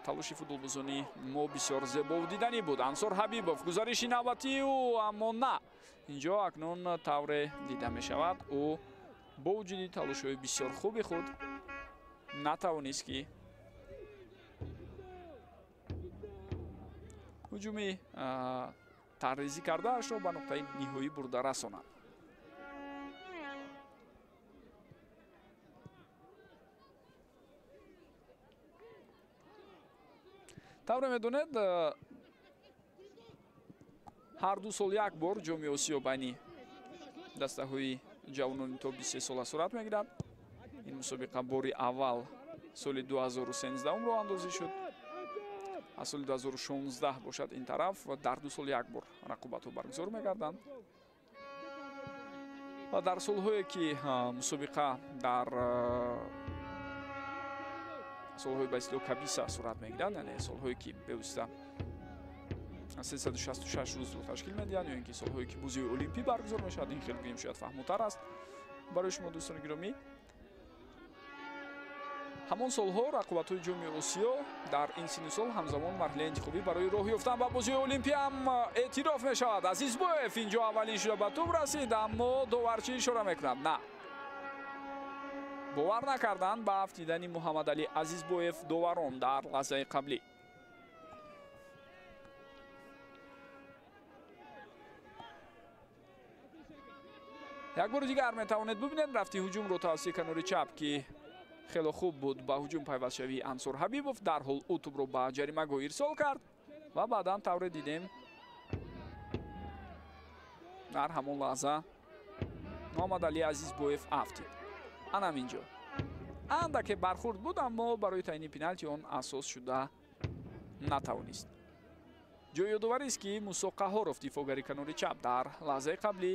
B: талоши футболбозони мо бисёр зебову диданӣ буд. ансор ҳабибов гузариши навбатию, аммо на, инҷо акнун тавре дида мешавад ӯ бо вуҷуди талошҳои бисёр хуби худ натавонист ки ҳуҷуми тарризӣ кардаашро ба нуқтаи ниҳоӣ бурда расонад. тавре медонед ҳар ду сол як бор ҷоми осиё байни дастаҳои ҷавонони то 23 сола сурат мегирад. ин мусобиқа бори аввал соли 2013 андозӣ шуд. аз соли 2016 бошад ин тараф ва дар ду сол як бор рақобатҳо баргузор мегарданд. ва дар солҳое ки мусобиқа дар солҳои ба истлоҳ кабиса сурат мегиранд, яъне солҳое ки бевосита 366 рӯзро ташкил медиҳанд, ё ин ки солҳое ки бозиҳои олимпӣ баргузор мешавад. ин хеле гӯем шояд фаҳмутар аст барои шумо дӯстони гиромӣ. ҳамон солҳо рақобатҳои ҷоми осиё дар ин синни сол ҳамзамон марҳилаи интихобӣ барои роҳ ёфтан ба бозиҳои олимпӣ ҳам эътироф мешавад. азизбоев инҷо аввалин шуда ба тӯб расид, аммо доварчӣ ишора мекунад на, бовар накарданд ба афтидани муҳаммадалӣ азизбоев доварон дар лаҳзаи қаблӣ. як бори дигар метавонед бубинед рафти ҳуҷумро тавассути канори чап ки хело хуб буд. ба ҳуҷум пайвастшавии ансор ҳабибов дарҳол ӯ тӯбро ба ҷаримагоҳ ирсол кард ва баъдан тавре дидем дар ҳамон лаҳза муҳаммадалӣ азизбоев афтид. анам инҷо андаке бархурд буд, аммо барои таъини пеналти он асос шуда натавонист. ҷои ёдоварист ки мусо қаҳоров дифоъгари канори чап дар лаҳзаи қаблӣ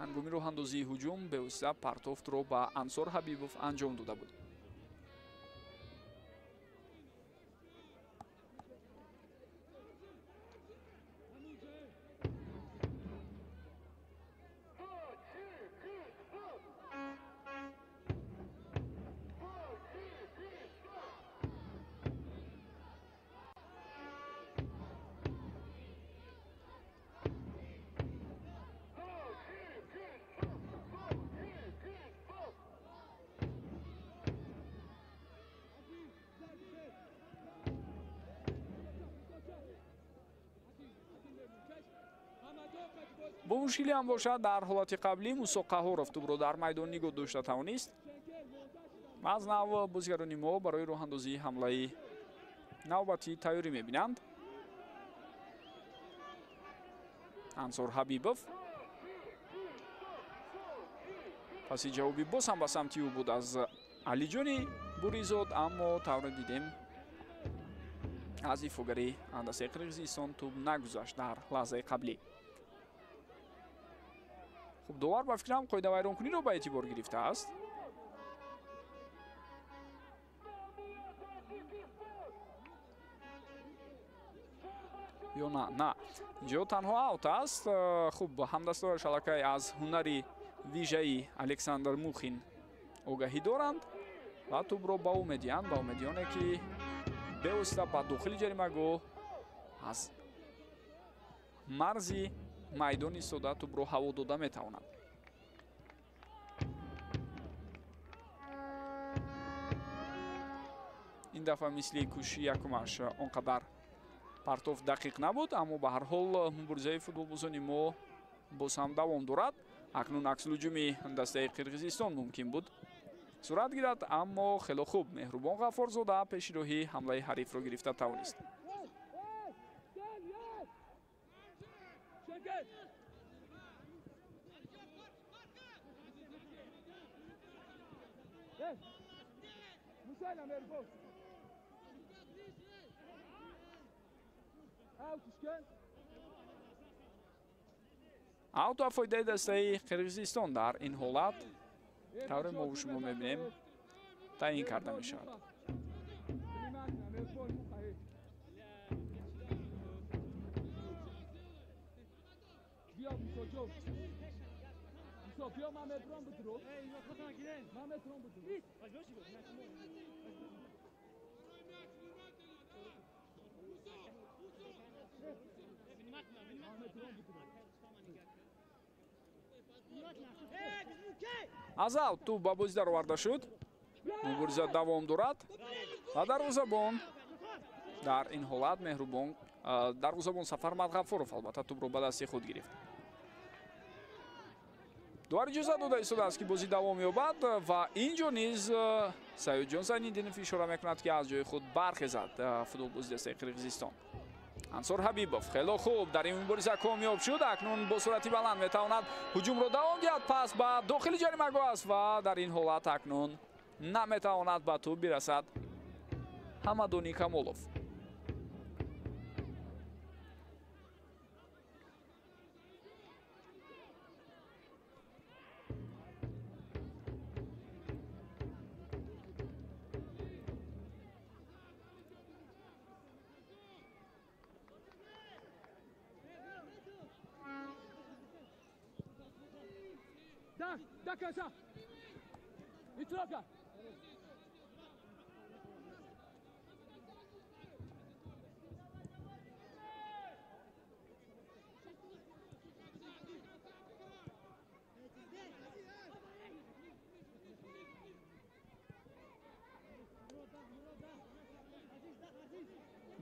B: ҳангоми роҳандозии ҳуҷум бевосита партофтро ба ансор ҳабибов анҷом дода буд. бо мушкиле ҳам бошад дар ҳолати қаблӣ мусоқаҳо рафтубро дар майдон нигоҳ дошта тавонист. аз нав бозигарони мо барои роҳандозии ҳамлаи навбатӣ тайёрӣ мебинанд. Ансор Ҳабибов. паси ҷавоби боз ҳам ба самти ӯ буд аз Алиҷони Буризод, аммо тавре дидем аз ифогари ҳандасаи Қирғизистон тӯб нагузашт дар лаҳзаи қаблӣ. хуб, довар ба фикрам қоида вайронкуниро ба эътибор гирифтааст. ё на инҷо танҳо аут аст. хуб, ҳамдастҳои шалакай аз ҳунари вижаи Александр Мухин огаҳӣ доранд ва тӯбро ба ӯ медиҳанд, ба ӯ медиҳоне ки бевосита ба дохили ҷаримагоҳ аз марзи майдон истода тӯбро ҳаво дода метавонад. ин дафъа мисли кӯшиши якумаш он қадар партов дақиқ набуд, аммо ба ҳар ҳол муборизаи футболбозони мо боз ҳам давом дорад. акнун аксулҳуҷуми дастаи Қирғизистон мумкин буд сурат гирад, аммо хело хуб Меҳрубон Ғаффорзода пешироҳи ҳамлаи ҳарифро гирифта тавонист. аут ба фоидаи дастаи Қирғизистон дар ин ҳолат тавре мо бо шумо мебинем таъин карда мешавад. аз аут тӯб ба бозӣ дароварда шуд. мубориза давом дорад ва дарвозабон дар ин ҳолат Меҳрубон дарвозабон Сафармат Ғаффоров албатта тӯбро ба дасти худ гирифт. дуар иҷоза дода истодааст ки бозӣ давом ёбад ва инҷо низ Саёдҷон Зайниддинов ишора мекунад ки аз ҷои худ бархезад футболбози дастаи Қирғизистон. Ансор Ҳабибов хело хуб дар ин мубориза комёб шуд. акнун бо суръати баланд метавонад ҳуҷумро давом диҳад. пас ба дохили ҷаримагоҳ аст ва дар ин ҳолат акнун наметавонад ба тӯб бирасад Ҳамадони Камолов.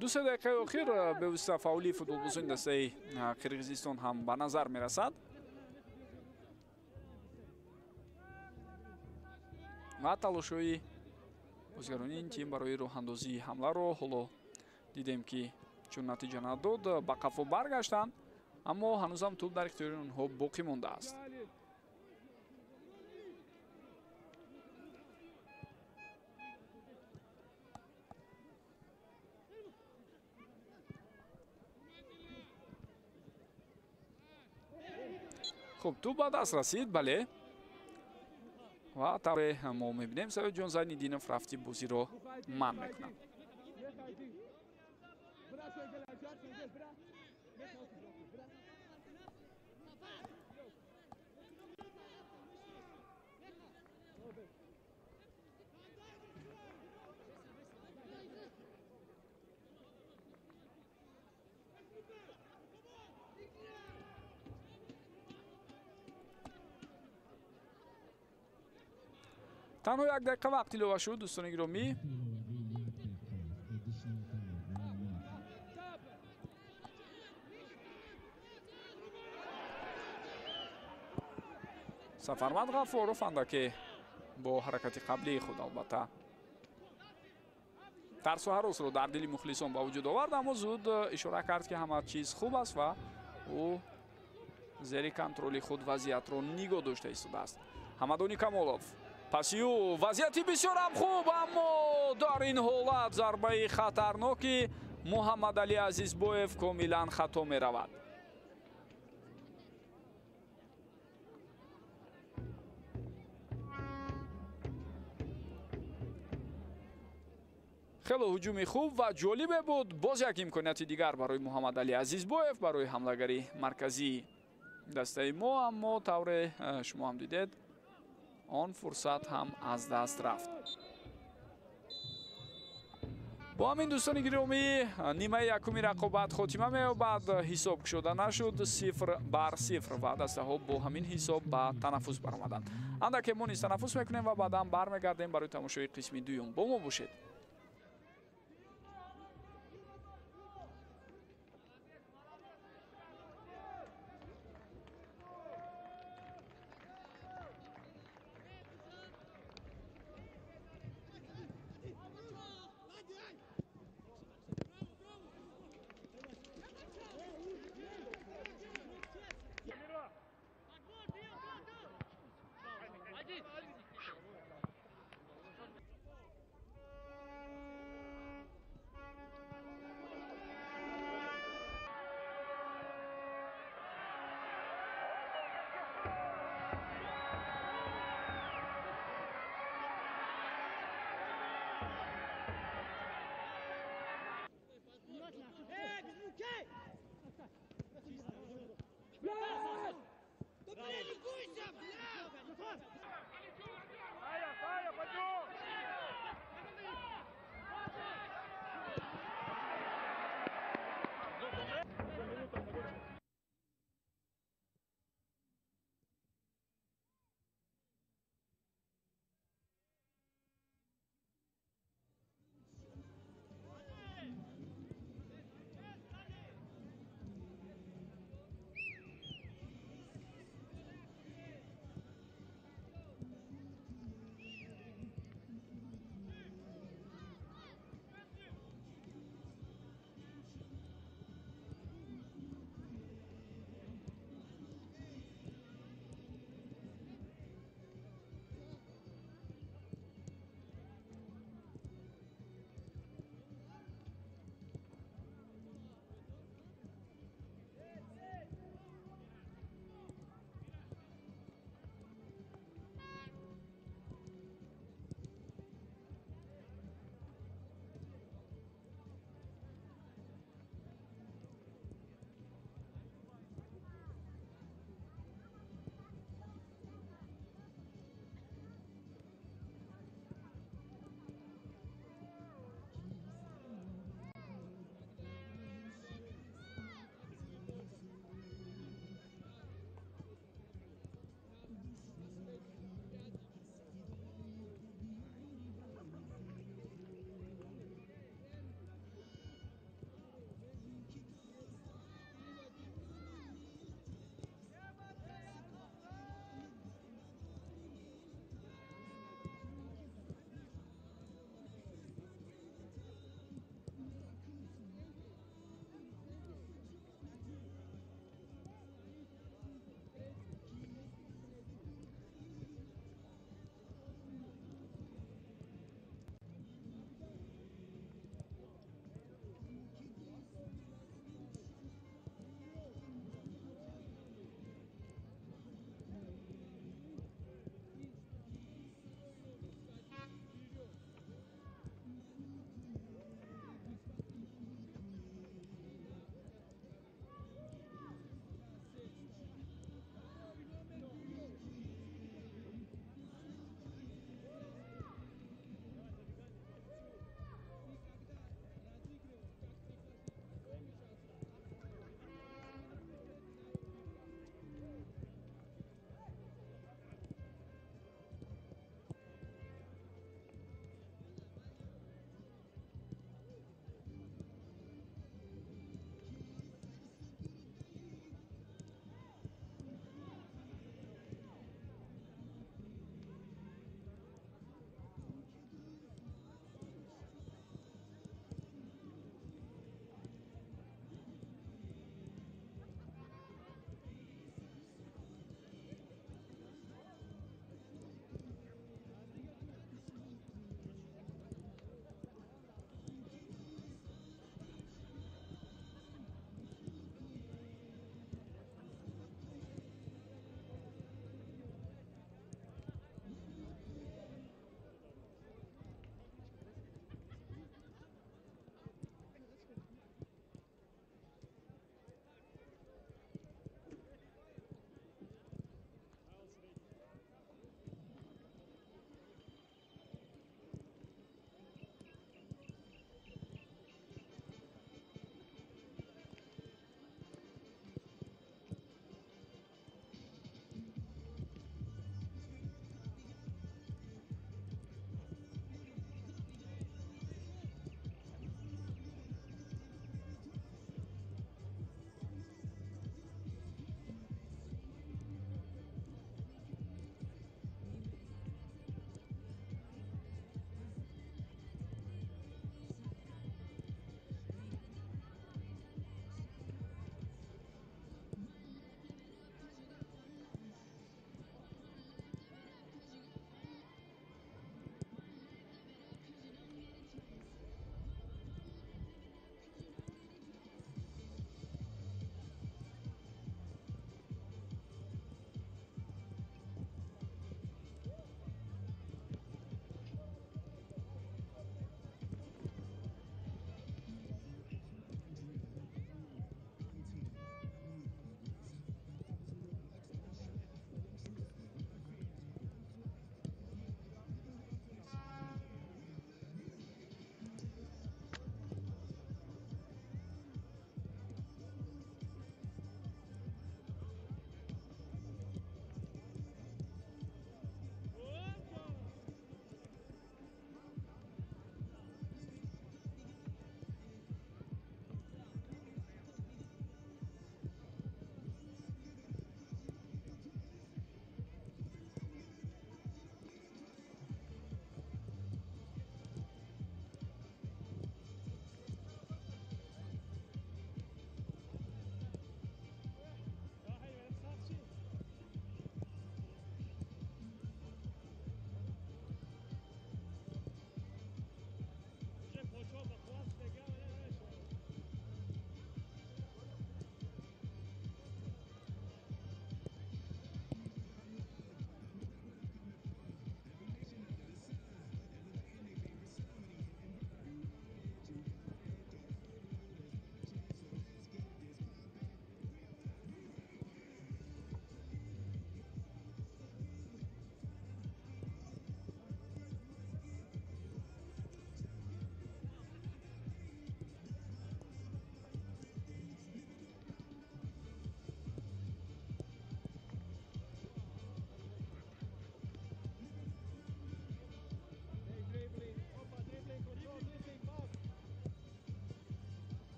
B: ду се дақиқаи охир бевосита фаъолии футболбозони дастаи Қирғизистон ҳам ба назар мерасад ва талошҳои бозигарони ин тим барои роҳандозии ҳамларо ҳоло дидем ки чун натиҷа надод ба қафо баргаштанд, аммо ҳанӯзам тӯб дар ихтиёри онҳо боқӣ мондааст. хуб, тӯб ба даст расид, бале. ва тавре мо мебинем Саёдҷон Зайниддинов рафти бозиро манъ мекунад. танҳо як дақиқа вақт илова шуд. дӯстони гиромӣ, Сафарванд Ғафоров андаке бо ҳаракати қаблии худ албатта тарсу ҳаросро дар дили мухлисон ба вуҷуд овард, аммо зуд ишора кард ки ҳама чиз хуб аст ва ӯ зери контроли худ вазиятро нигоҳ дошта истодааст. Ҳамадони Камолов, пасю вазияти бисёр ҳам хуб, аммо дар ин ҳолат зарбаи хатарноки Муҳаммадалӣ Азизбоев комилан хато меравад. хело ҳуҷуми хуб ва ҷолибе буд. Боз як имконияти дигар барои Муҳаммадалӣ Азизбоев, барои ҳамлагари марказии дастаи мо, аммо тавре шумо ҳам дидед он фурсат ҳам аз даст рафт. бо ҳамин дӯстони гиромӣ нимаи якуми рақобат хотима меёбад. ҳисоб кушода нашуд 0-0 ва дастаҳо бо ҳамин ҳисоб ба танаффус баромаданд. андаке мо низ танаффус мекунем ва баъдан бармегардем барои тамошои қисми дуюм. бо мо бошед.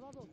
A: Bravo.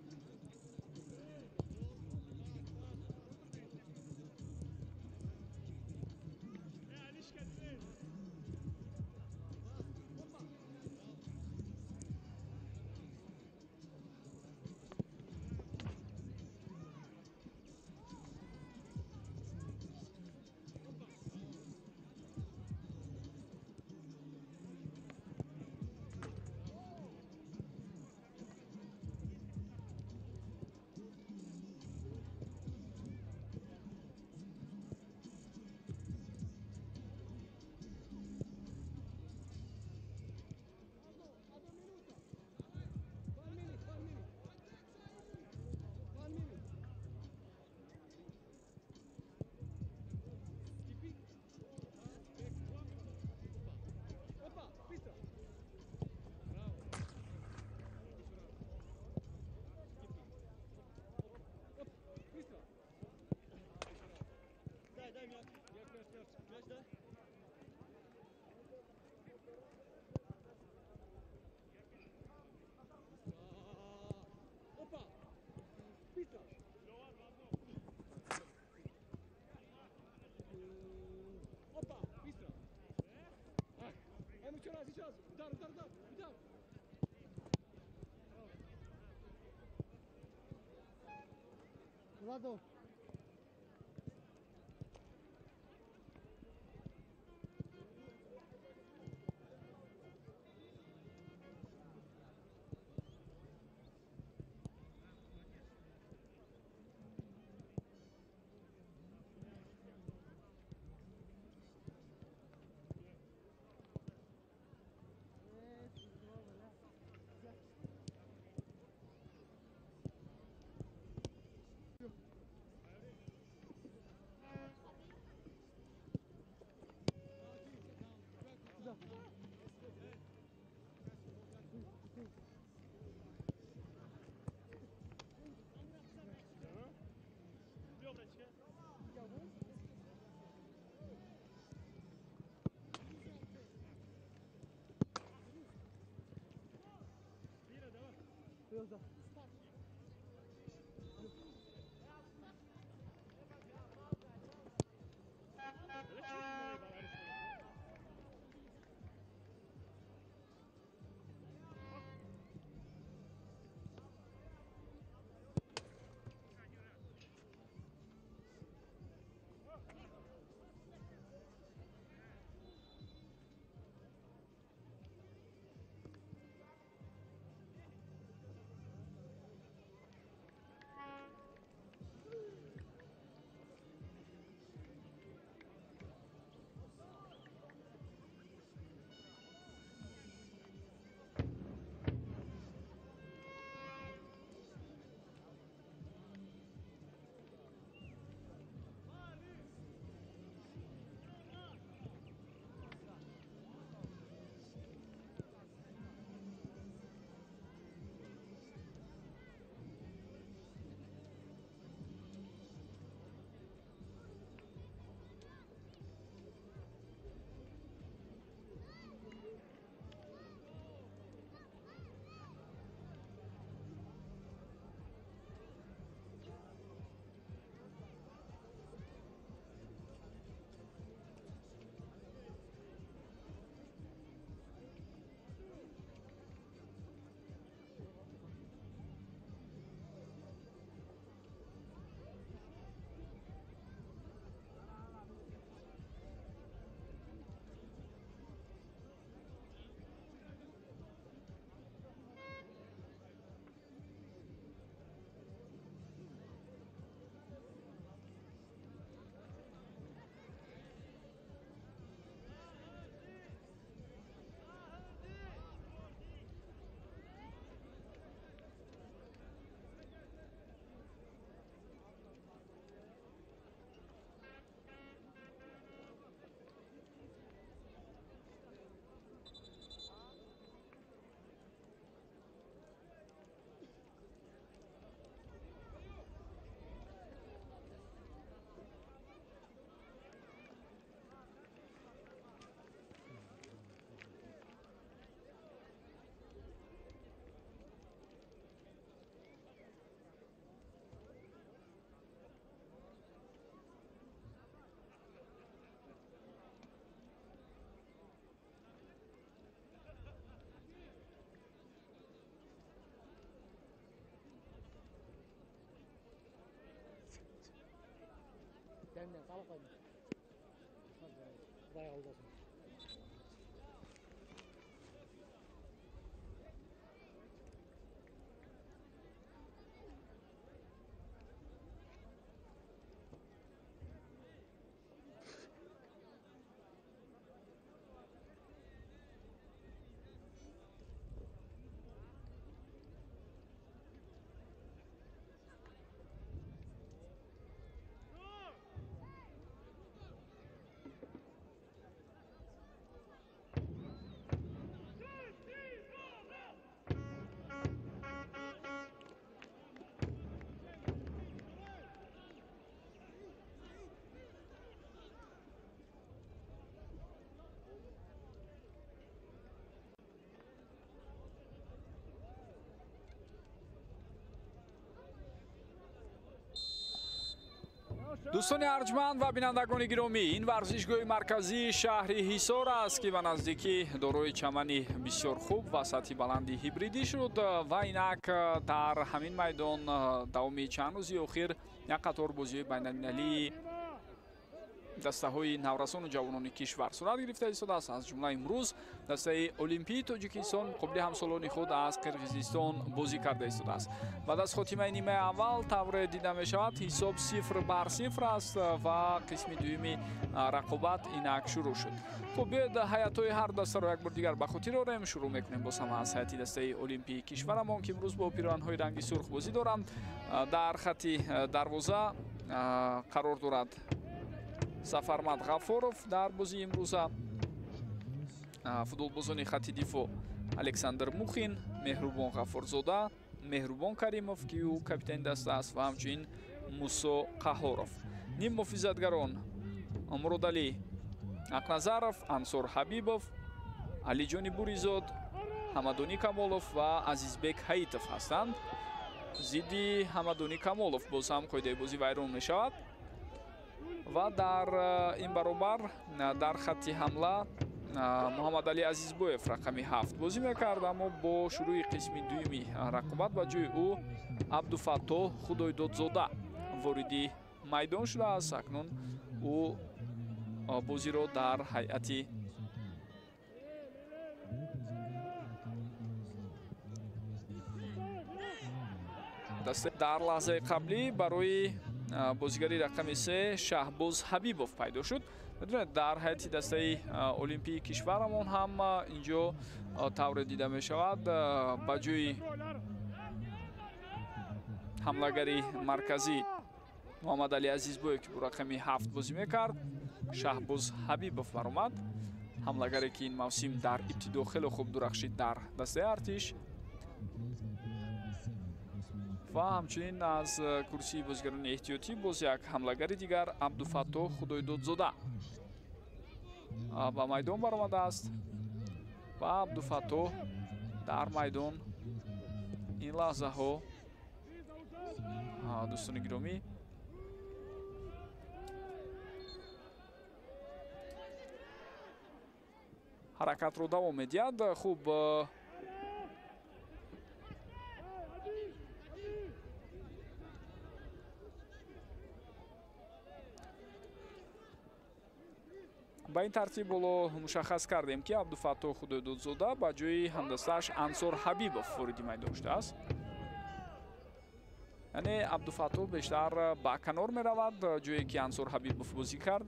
A: Дай мяч. Мяч, да? Опа! Быстро! Опа! Быстро! Еще раз, сейчас! Удар! Ладно. Beleza.
B: дӯстони арҷманд ва бинандагони гиромӣ, ин варзишгоҳи марказии шаҳри ҳисор аст ки ба наздикӣ дорои чамани бисёр хуб ва сатҳи баланди ҳибридӣ шуд ва инак дар ҳамин майдон давоми чанд рӯзи охир як қатор бозиҳои байналмилалии дастаҳои наврасону ҷавонони кишвар сурат гирифта истодааст. Аз ҷумла имрӯз дастаи олимпии тоҷикистон муқобили ҳамсолони худ аз қирғизистон бозӣ карда истодааст. баъд аз хотимаи нимаи аввал тавре дида мешавад ҳисоб 0-0 аст ва қисми дуюми рақобат инак шурӯъ шуд. хуб, биёед ҳаятҳои ҳар дастаро як бор дигар ба хотир орем. шурӯъ мекунем боз ҳама аз ҳайати дастаи олимпии кишварамон ки имрӯз бо пироҳанҳои ранги сурх бозӣ доранд. дар хатти дарвоза қарор дорад Сафармат Ғафоров дар бозии имрӯза. футболбозони хатти дифоъ Александр Мухин, Меҳрубон Ғафорзода, Меҳрубон Каримов ки ӯ капитани даста аст ва ҳамчунин Мусо Қаҳоров. ним муҳофизатгарон Муродалӣ Ақназаров, Ансор Ҳабибов, Алиҷони Буризод, Ҳамадони Камолов ва Азизбек Ҳаитов ҳастанд. зидди Ҳамадони Камолов боз ҳам қоидаи бозӣ вайрон мешавад ва дар ин баробар дар хатти ҳамла Муҳаммадалӣ Азизбоев рақами 7 бозӣ мекард, аммо бо шурӯи қисми дуюми рақобат ба ҷои ӯ Абдуфаттоҳ Худойдодзода вориди майдон шудааст. акнун ӯ бозиро дар ҳайати дар лаҳзаи қаблӣ барои бозигари рақами 3 Шаҳбоз Ҳабибов пайдо шуд. медонед дар ҳайати дастаи олимпии кишварамон ҳам инҷо тавре дида мешавад ба ҷои ҳамлагари марказӣ Муҳаммадалӣ Азизбоев ки бо рақами 7 бозӣ мекард, Шаҳбоз Ҳабибов баромад, ҳамлагаре ки ин мавсим дар ибтидо хеле хуб дурахшид дар дастаи артиш. ва ҳамчунин аз курсии бозигарони эҳтиётӣ боз як ҳамлагари дигар Абдуфаттоҳ Худойдодзода ба майдон баромадааст ва Абдуфаттоҳ дар майдон ин лаҳзаҳо дӯстони гиромӣ ҳаракатро давом медиҳад. хуб, ба ин тартиб боло мушаххас кардем ки Абдуфаттоҳ Худойдодзода ба ҷои ҳамдастааш Ансор Ҳабибов вориди майдон шудааст. яъне Абдуфаттоҳ бештар ба канор меравад, ҷое ки Ансор Ҳабибов бозӣ кард.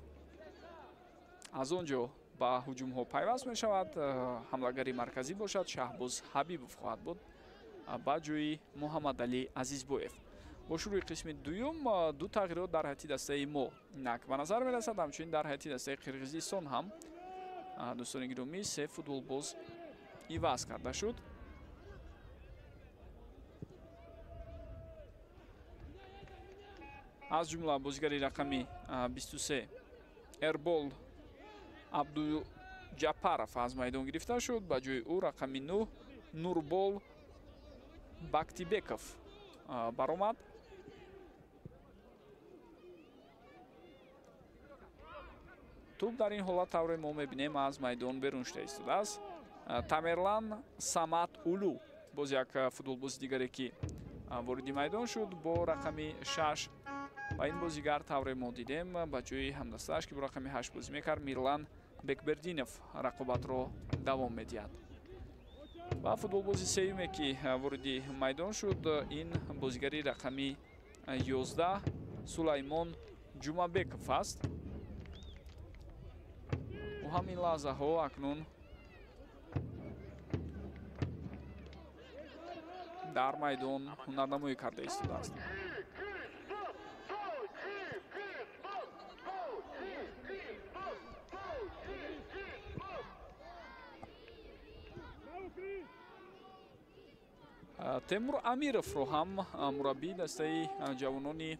B: аз он ҷо ба ҳуҷумҳо пайваст мешавад. ҳамлагари марказӣ бошад Шаҳбоз Ҳабибов хоҳад буд ба ҷои Муҳаммадалӣ Азизбоев. бо шурӯи қисми дуюм ду тағйирот дар ҳайати дастаи мо инак ба назар мерасад. ҳамчунин дар ҳайати дастаи Қирғизистон ҳам дӯстони гиромӣ 3 футболбоз иваз карда шуд. аз ҷумла бозигари рақами 23 Эрбол Абдуҷапаров аз майдон гирифта шуд. ба ҷои ӯ рақами 9 Нурбол Бактибеков баромад. тӯб дар ин ҳолат тавре мо мебинем аз майдон берун шуда истодааст. Тамерлан Самат Улу боз як футболбози дигаре ки вориди майдон шуд бо рақами 6 ва ин бозигар тавре мо дидем ба ҷои ҳамдастааш ки бо рақами 8 бозӣ мекард Мирлан Бекбердинов рақобатро давом медиҳад. ва футболбози сеюме ки вориди майдон шуд ин бозигари рақами 11 Сулаймон Ҷумабеков аст. ӯ ҳамин лаҳзаҳо акнун дар майдон ҳунарнамоӣ карда истодааст. Темур Амировро ҳам мураббии дастаи ҷавонони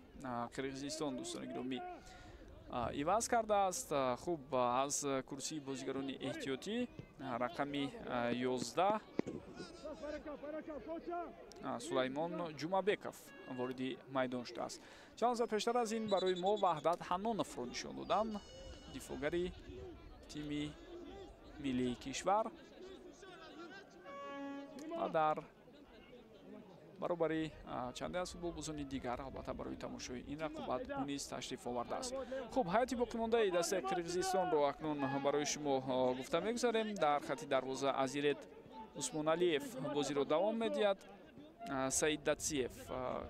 B: Қирғизистон дӯстони гиромӣ иваз кардааст. хуб аз курсии бозигарони эҳтиётӣ рақами 11 Сулаймон Ҷумабеков вориди майдон шудааст. чанд лаҳза пештар аз ин барои мо Ваҳдат Ҳаноновро нишон доданд, дифогари тими миллии кишвар ва дар баробари чанде аз футболбозони дигар албатта барои тамошои ин рақобат ӯ низ ташриф овардааст. хуб ҳайати боқимондаи дастаи Қирғизистонро акнун барои шумо гуфта мегузарем. дар хати дарвоза Азирет Усмоналиев бозиро давом медиҳад. Саид Датсиев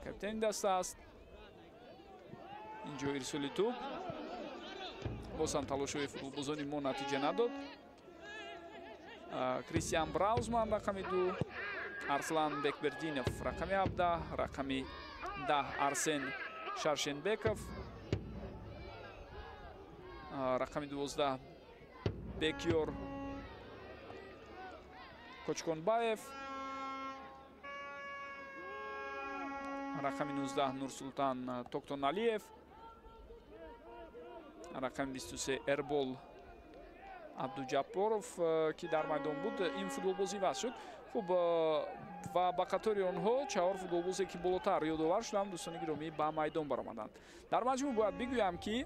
B: капитани даста аст. инҷо ирсоли тӯб боз ҳам талошҳои футболбозони мо натиҷа надод. Кристиан Браузман рақами 2, Арслан Бекбердинов рақами 17, рақами 10 Арсен Шаршенбеков, рақами 12 Бекёр Кочконбаев, рақами 19 Нурсултан Токтоналиев, рақами 23 Эрбол Абдуҷабборов ки дар майдон буд. ин футболбозӣ васт шуд. хуб ва ба қатори онҳо 4 футболбозе ки болотар ёдовар шуданд дӯстони гиромӣ ба майдон баромаданд. дар маҷмӯъ бояд бигӯям ки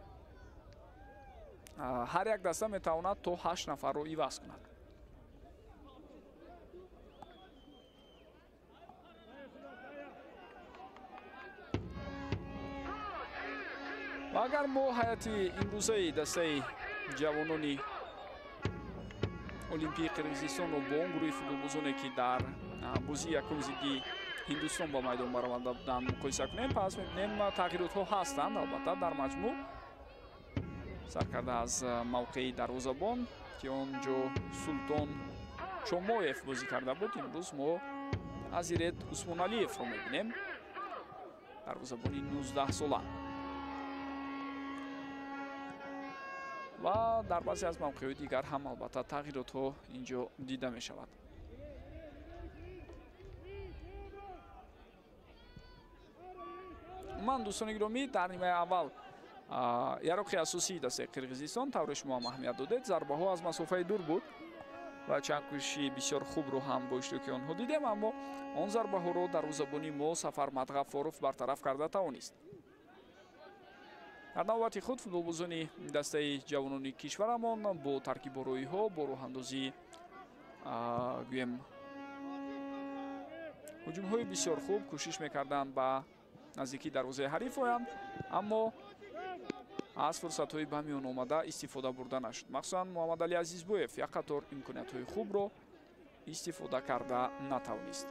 B: ҳар як даста метавонад то 8 нафарро иваз кунад. ва агар мо ҳайати имрӯзаи дастаи ҷавонони Олимпии Қирғизистонро бо он гурӯҳи футболбозоне ки дар бозии якум зидди Ҳиндустон ба майдон баромада буданд муқоиса кунем, пас мебинем тағйиротҳо ҳастанд. албатта дар маҷмӯъ саркарда аз мавқеи дарвозабон ки он ҷо Султон Чомоев бозӣ карда буд, имрӯз мо Азирет Усмоналиевро мебинем, дарвозабони 19 сола. ва дар баъзе аз мавқеҳои дигар ҳам албатта тағйиротҳо инҷо дида мешавад. ман дӯстони гиромӣ дар нимаи аввал яроқи асосии дастаи Қирғизистон тавре шумо ҳам аҳамият додед. зарбаҳо аз масофаи дур буд ва чанд кӯшиши бисёр хубро ҳам бо иштироки онҳо дидем, аммо он зарбаҳоро дарвозабони мо Сафар Мадғафоров бартараф карда тавонист. дар навбати худ футболбозони дастаи ҷавонони кишварамон бо таркиббороиҳо бо роҳандозӣ гӯем ҳуҷумҳои бисёр хуб кӯшиш мекарданд ба наздикии дарвозаи ҳариф оянд, аммо аз фурсатҳои ба миён омада истифода бурда нашуд. махсусан Муҳаммадалӣ Азизбоев як қатор имкониятҳои хубро истифода карда натавонист.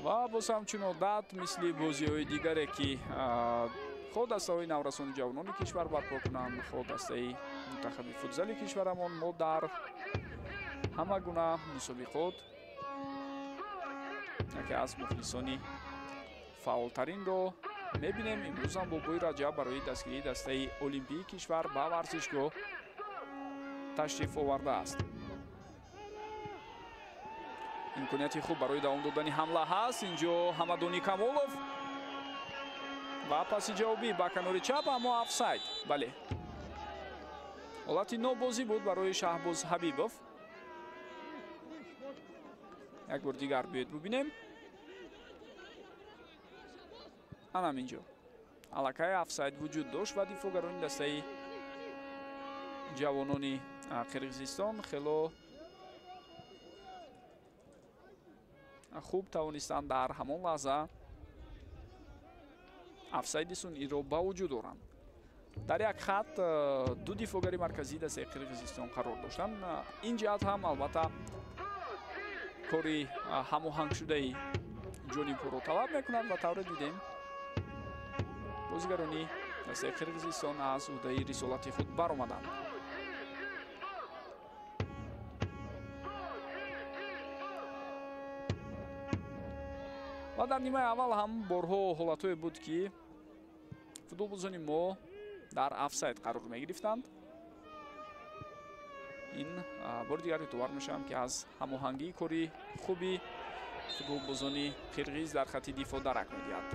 B: ва боз ҳамчун одат мисли бозиҳои дигаре ки хо дастаҳои наврасони ҷавонони кишвар барпо кунанд, хо дастаи мунтахаби футзали кишварамон, мо дар ҳама гуна мусобиқот яке аз мухлисони фаъолтаринро мебинем. имрӯзам бо бӯи раҷаб барои дастгирии дастаи олимпии кишвар ба варзишгоҳ ташриф овардааст. имконияти хуб барои давом додани ҳамла ҳаст. Инҷо Ҳамадони Камолов ва паси ҷавобӣ ба канори чап, аммо офсайд. Бале, ҳолати нобозӣ буд барои Шаҳбоз Ҳабибов. як бор дигар биёед бубинем. анам инҷо аллакай офсайд вуҷуд дошт ва дифоъгарони дастаи ҷавонони қирғизистон хело хуб тавонистанд дар ҳамон лаҳза офсайди сунъиро ба вуҷуд оранд. дар як хат ду дифоъгари марказии дастаи қирғизистон қарор доштанд. ин ҷиҳат ҳам албатта кори ҳамоҳангшудаи ҷонибҳоро талаб мекунад ва тавре дидем бозигарони дастаи қирғизистон аз уҳдаи рисолати худ баромаданд. ва дар нимаи аввал ҳам борҳо ҳолатҳое буд ки футболбозони мо дар офсайд қарор мегирифтанд. ин бори дигар эътибор мешавам ки аз ҳамоҳангии кори хуби футболбозони қирғиз дар хатти дифоъ дарак медиҳад.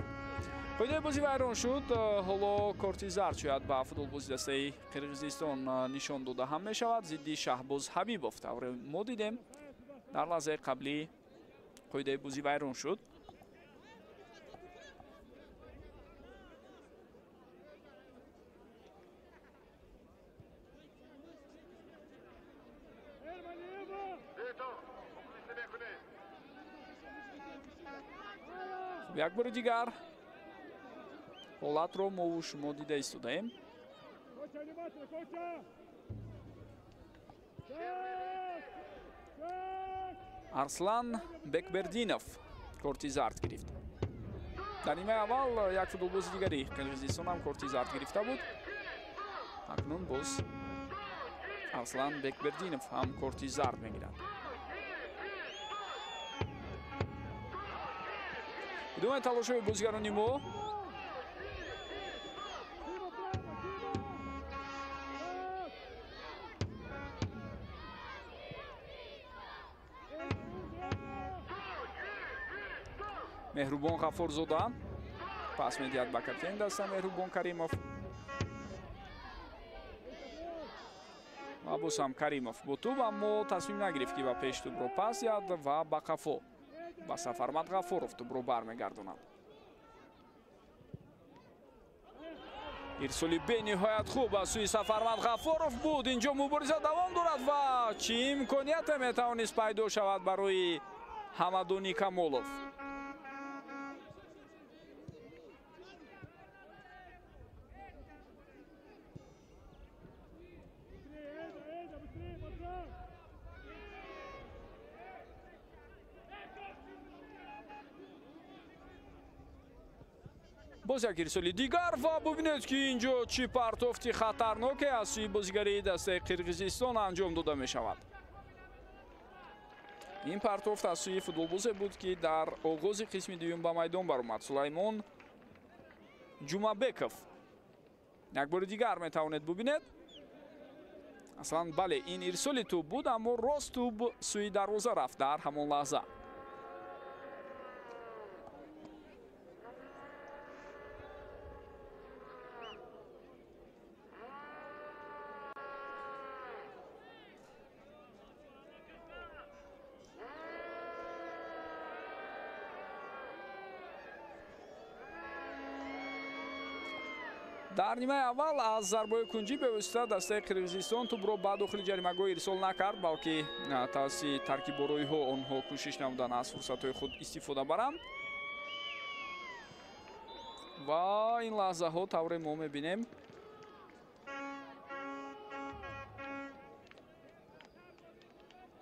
B: қоидаи бозӣ вайрон шуд. ҳоло корти зард шояд ба футболбози дастаи қирғизистон нишон дода ҳам мешавад. зидди Шаҳбоз Ҳабибов тавре мо дидем дар лаҳзаи қаблӣ қоидаи бозӣ вайрон шуд. як бори дигар ҳолатро мову шумо дида истодаем. Арслан Бекбердинов корти зард гирифт. дар нимаи аввал як футболбози дигари қирғизистон ҳам корти зард гирифта буд. акнун боз Арслан Бекбердинов ҳам корти зард мегирад. идомаи талошҳои бозигарони мо. меҳрубон ғаффорзода пас медиҳад ба капитани даста Меҳрубон Каримов. ва боз ҳам Каримов бо тӯб, аммо тасмим нагирифт ки ба пеш тӯбро пас диҳад ва ба қафо ба Сафармад Ғаффоров тӯбро бармегардонад. ирсоли бениҳоят хуб аз сӯи Сафармад Ғаффоров буд. инҷо мубориза давом дорад ва чӣ имконияте метавонист пайдо шавад барои Ҳамадони Камолов. боз як ирсоли дигар ва бубинед ки инҷо чӣ партофти хатарноке аз сӯи бозигари дастаи Қирғизистон анҷом дода мешавад. ин партофт аз сӯи футболбозе буд ки дар оғози қисми дуюм ба майдон баромад. Сулаймон Ҷумабеков. як бори дигар метавонед бубинед. аслан бале, ин ирсоли тӯб буд, аммо рост тӯб сӯи дарвоза рафт дар ҳамон лаҳза. дар нимаи аввал аз зарбаҳои кунҷӣ бевосита дастаи Қирғизистон тӯбро ба дохили ҷаримагоҳ ирсол накард, балки тавассути таркиббороиҳо онҳо кӯшиш намуданд аз фурсатҳои худ истифода баранд. ва ин лаҳзаҳо тавре мо мебинем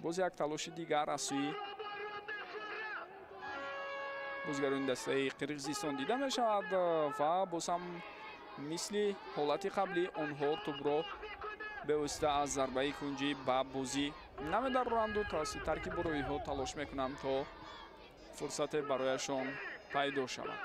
B: боз як талоши дигар аз сӯи бозигарони дастаи Қирғизистон дида мешавад ва боз ҳам мисли ҳолати қаблӣ онҳо тӯбро бевосита аз зарбаи кунҷӣ ба бозӣ намедароранду тавассути таркиббороиҳо талош мекунанд то фурсате барояшон пайдо шавад.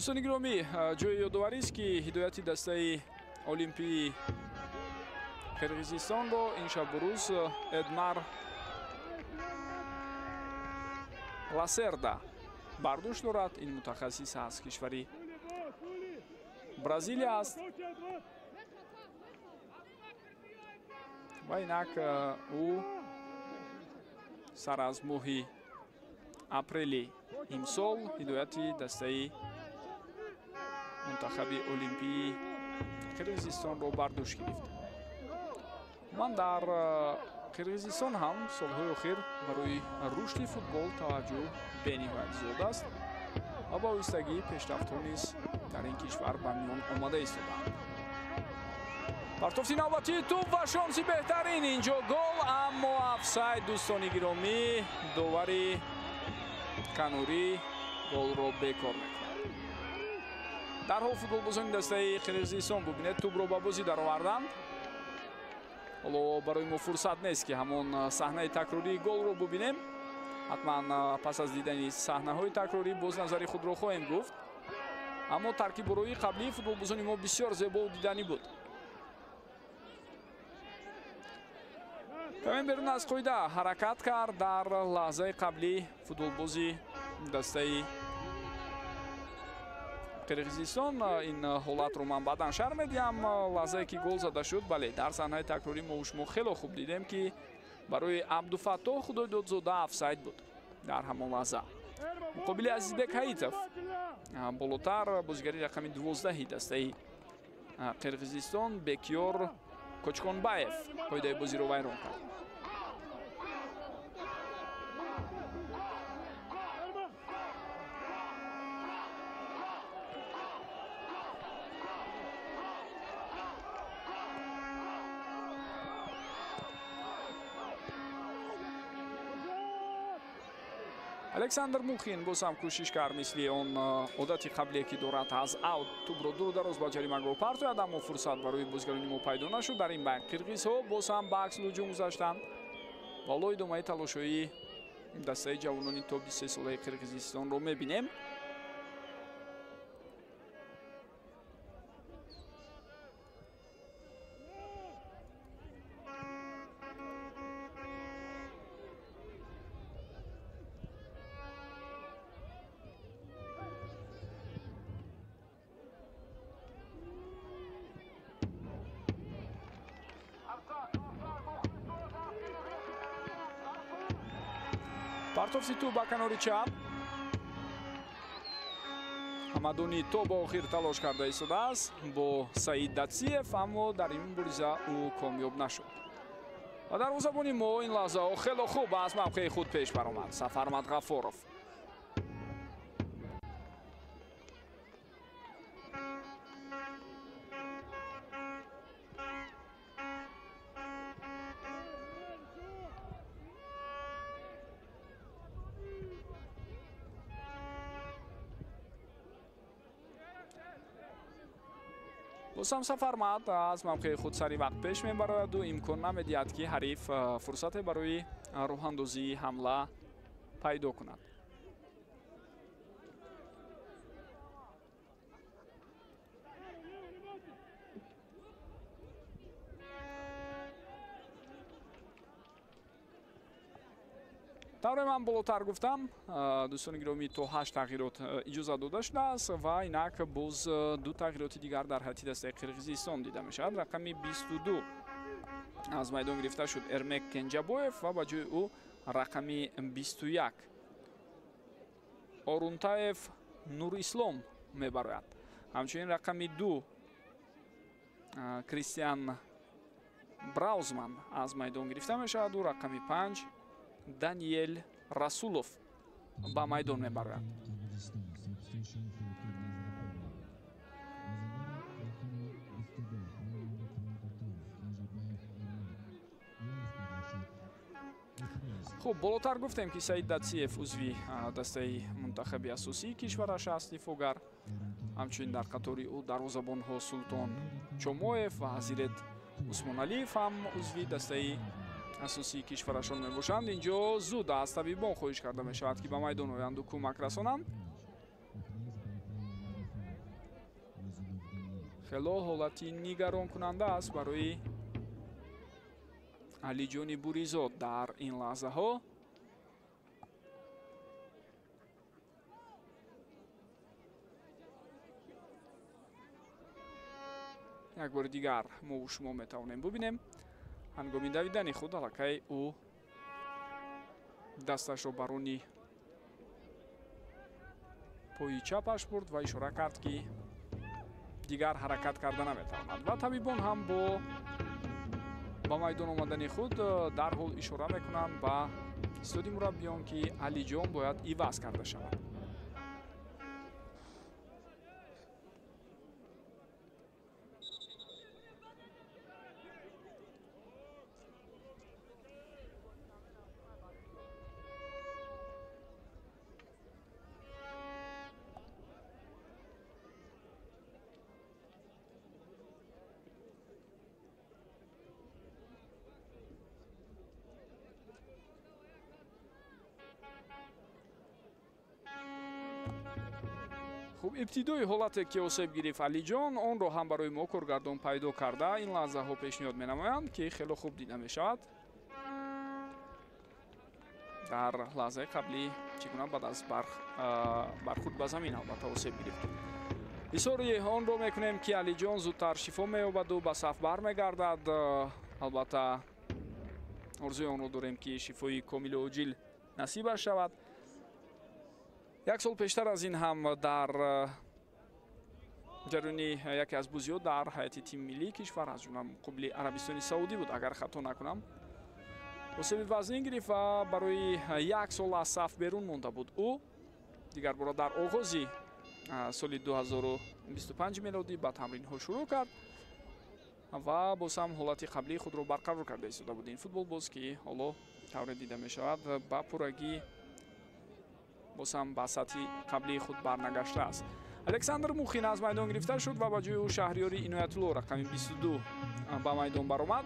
B: дӯстони гиромӣ, ҷои ёдоварист ки ҳидояти дастаи олимпии қирғизистонро ин шабу рӯз Эдмар Ласерда бардошт дорад. Ин мутахассис аз кишвари Бразилия аст ва инак ӯ сар аз моҳи апрели имсол ҳидояти дастаи мунтахаби олимпии қирғизистонро бардошт гирифт. ман дар қирғизистон ҳам солҳои охир барои рушди футбол таваҷҷӯҳ бениҳоят зиёд аст ва ба оҳистагӣ пешрафтҳо низ дар ин кишвар ба миён омада истодаанд. партофти навбатии туп ва шонси беҳтарин, инҷо гол, аммо офсайд. дӯстони гиромӣ, довари канурӣ голро бекор мекунад. дарҳол футболбозони дастаи қирғизистон бубинед тӯбро ба бозӣ дароварданд. ҳоло барои мо фурсат нест ки ҳамон саҳнаи такрории голро бубинем. ҳатман пас аз дидани саҳнаҳои такрорӣ боз назари худро хоҳем гуфт. аммо таркиббороии қаблии футболбозони мо бисёр зебову диданӣ буд. камен берун аз қоида ҳаракат кард дар лаҳзаи қаблӣ футболбози дастаи қирғизистон. ин ҳолатро ман баъдан шарҳ медиҳам. лаҳзае ки гол зада шуд, бале дар саҳнаи такрорӣ мо шумо хело хуб дидем ки барои Абдуфаттоҳ Худойдодзода офсайд буд дар ҳамон лаҳза. муқобили Азизбек Ҳаитов болотар бозигари рақами 12 дастаи қирғизистон Бекёр Кочконбаев қоидаи бозиро вайрон кард. александр мухин боз ҳам кӯшиш кард мисли он одати қаблие ки дорад аз аут тӯбро дуру дароз ба ҷаримагоҳ партояд, аммо фурсат барои бозигарони мо пайдо нашуд. дар ин байн қирғизҳо боз ҳам ба аксил ҳуҷум гузаштанд. вало идомаи талошҳои дастаи ҷавонони то 23 солаи қирғизистонро мебинем. партофти тӯб ба канори чап. ҳамадонӣ то ба охир талош карда истодааст бо Саид Датсиев, аммо дар ин мубориза ӯ комёб нашуд. ва дарвозабони мо ин лаҳзаҳо хело хуб аз мавқеи худ пеш баромад. Сафармат Ғафоров. бозам Сафармат аз мавқеи худ сари вақт пеш мебарояду имкон намедиҳад ки ҳариф фурсате барои роҳандозии ҳамла пайдо кунад. тавре ман болотар гуфтам, дӯстони гиромӣ то 8 тағйирот иҷозат дода шудааст ва инак боз 2 тағйироти дигар дар ҳайати дастаи қирғизистон дида мешавад. рақами 22 аз майдон гирифта шуд Эрмек Кенҷабоев ва ба ҷои ӯ рақами 21 Орунтаев Нурислом мебарояд. ҳамчунин рақами 2 Кристиан Браузман аз майдон гирифта мешаваду рақами 5 Даниэл Расулов ба майдон мебарояд. хуб, болотар гуфтем ки Саид Датсиев узви дастаи мунтахаби асосии кишвараш аст дифоъгар. ҳамчунин дар қатори ӯ дарвозабонҳо Султон Чомоев ва Азирет Усмоналиев ҳам узви дастаи асосии кишварашон мебошанд. инҷо зуд аз табибон хоҳиш карда мешавад ки ба майдон оянду кӯмак расонанд. хело ҳолати нигаронкунанда аст барои Алиҷони Буризод дар ин лаҳзаҳо. як бори дигар мо шумо метавонем бубинем ҳангоми давидани худ аллакай ӯ дасташро барони пои чапаш бурд ва ишора кард ки дигар ҳаракат карда наметавонад ва табибон ҳам ба майдон омадани худ дарҳол ишора мекунанд ба истоди мураббиён ки Алиҷон бояд иваз карда шавад. хуб ибтидои ҳолате ки осеб гирифт Алиҷон онро ҳам барои мо коргардон пайдо карда ин лаҳзаҳо пешниҳод менамоянд ки хело хуб дида мешавад. дар лаҳзаи қаблӣ чӣ кунад баъд аз бархурд ба замин албатта осеб гирифт. исори онро мекунем ки Алиҷон зудтар шифо меёбаду ба саф бармегардад. албатта орзуи онро дорем ки шифои комилу оҷил насибаш шавад. як сол пештар аз ин ҳам дар ҷараёни яке аз бузиҳо дар ҳайати тими миллии кишвар аз ҷумла муқобили Арабистони Саудӣ буд агар хато накунам. осеби вазнин гирифт ва барои як сол аз саф берун монда буд. ӯ дигар бора дар оғози соли 2025 мелодӣ ба тамринҳо шурӯъ кард ва боз ҳам ҳолати қаблии худро барқарор карда истода буд. ин футбол боз ки ҳоло тавре дида мешавад ба пуррагӣ боз ҳам ба сатҳи қаблии худ барнагаштааст. Александр Мухин аз майдон гирифта шуд ва ба ҷои ӯ Шаҳриёри Иноятулло рақами 22 ба майдон баромад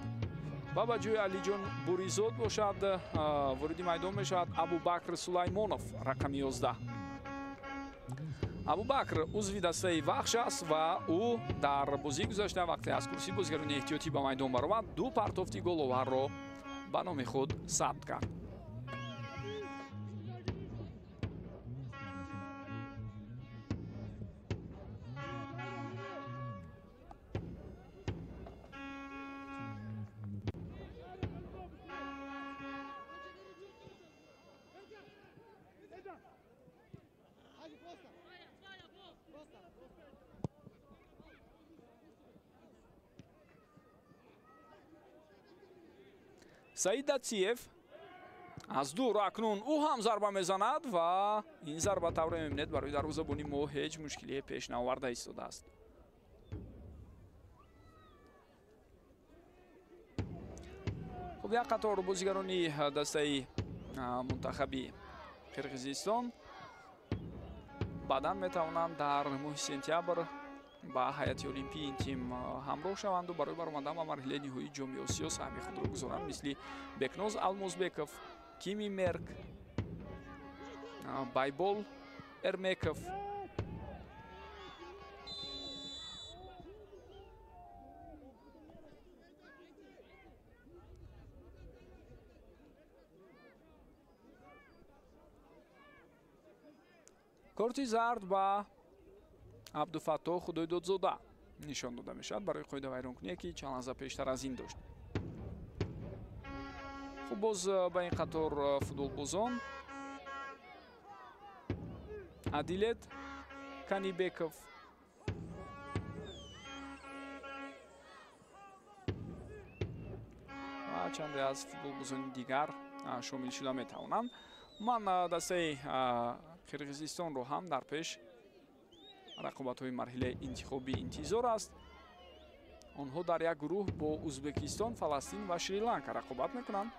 B: ва ба ҷои Алиҷон Буризод бошад вориди майдон мешавад Абубакр Сулаймонов рақами 11. Абубакр узви дастаи вахш аст ва ӯ дар бозии гузашта вақте аз курсии бозигарони эҳтиётӣ ба майдон баромад ду партофти головарро ба номи худ сабт кард. Саид Датсиев аз дур акнун ӯ ҳам зарба мезанад ва ин зарба тавре мебинед барои дарвозабони мо ҳеҷ мушкилие пеш наоварда истодааст. хуб як қатор бозигарони дастаи мунтахаби Қирғизистон баъдан метавонанд дар моҳи сентябр ба ҳайати олимпии ин тим ҳамроҳ шаванду барои баромадан ба марҳилаи ниҳоии ҷоми осиё саҳми худро гузоранд мисли Бекноз Алмозбеков, Кими Мерк, Байбол Эрмеков. корти зард ба Абдуфаттоҳ Худойдодзода нишон дода мешавад барои қоида вайронкуние ки чанд лаҳза пештар аз ин дошт. хуб боз ба ин қатор футболбозон Адилет Канибеков, ва чанде аз футболбозони дигар шомил шуда метавонанд. ман дастаи Қирғизистонро ҳам дар пеш рақобатҳои марҳилаи интихобӣ интизор аст. онҳо дар як гурӯҳ бо Узбекистон, Фаластин ва Шри-Ланка рақобат мекунанд.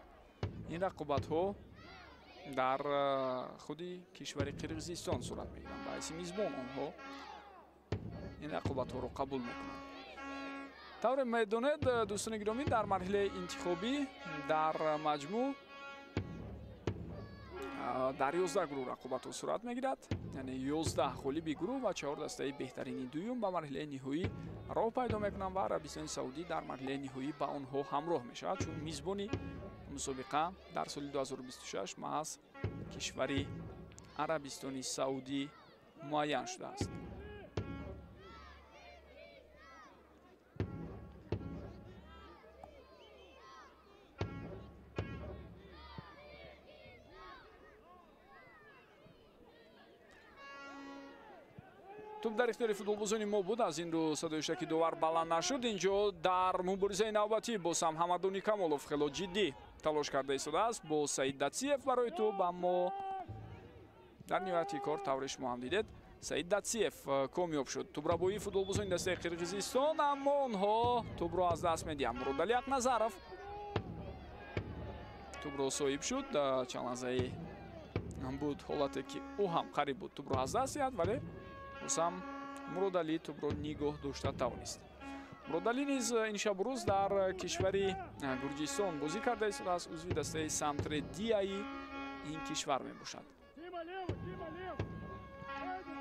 B: ин рақобатҳо дар худи кишвари Қирғизистон сурат мегиранд. ба ҳайси мизбон онҳо ин рақобатҳоро қабул мекунанд. тавре медонед дӯстони гиромӣ дар марҳилаи интихобӣ дар маҷмӯъ дар 11 гурӯҳ рақобатҳо сурат мегирад, яъне 11 ғолиби гурӯҳ ва 4 дастаи беҳтарини дуюм ба марҳилаи ниҳоӣ роҳ пайдо мекунанд ва Арабистони Саудӣ дар марҳилаи ниҳоӣ ба онҳо ҳамроҳ мешавад, чун мизбони мусобиқа дар соли 2026 маҳз кишвари Арабистони Саудӣ муайян шудааст. туп дар ихтиёри футболбозони мо буд. Аз ин рӯ садои шаки довар баланд нашуд. Инҷо дар муборизаи навбатӣ боз ҳам Ҳамадони Камолов хело ҷиддӣ талош карда истодааст бо Саид Датсиев барои туп, аммо дар ниҳояти кор тавре шумо ҳам дидед Саид Датсиев комёб шуд. Тупрабоии футболбозони дастаи Қирғизистон, аммо онҳо тупро аз даст медиҳанд. Муродали Ақназаров тупро соҳиб шуд. Чанд лаҳзаи буд ҳолате ки ӯ ҳам қариб буд тупро аз даст диҳад, вале бозам Муродали тупро нигоҳ дошта тавонист. Муродали низ ин шабу рӯз дар кишвари Гурҷистон бозӣ карда истодааст. Узви дастаи Самтредияи ин кишвар мебошад.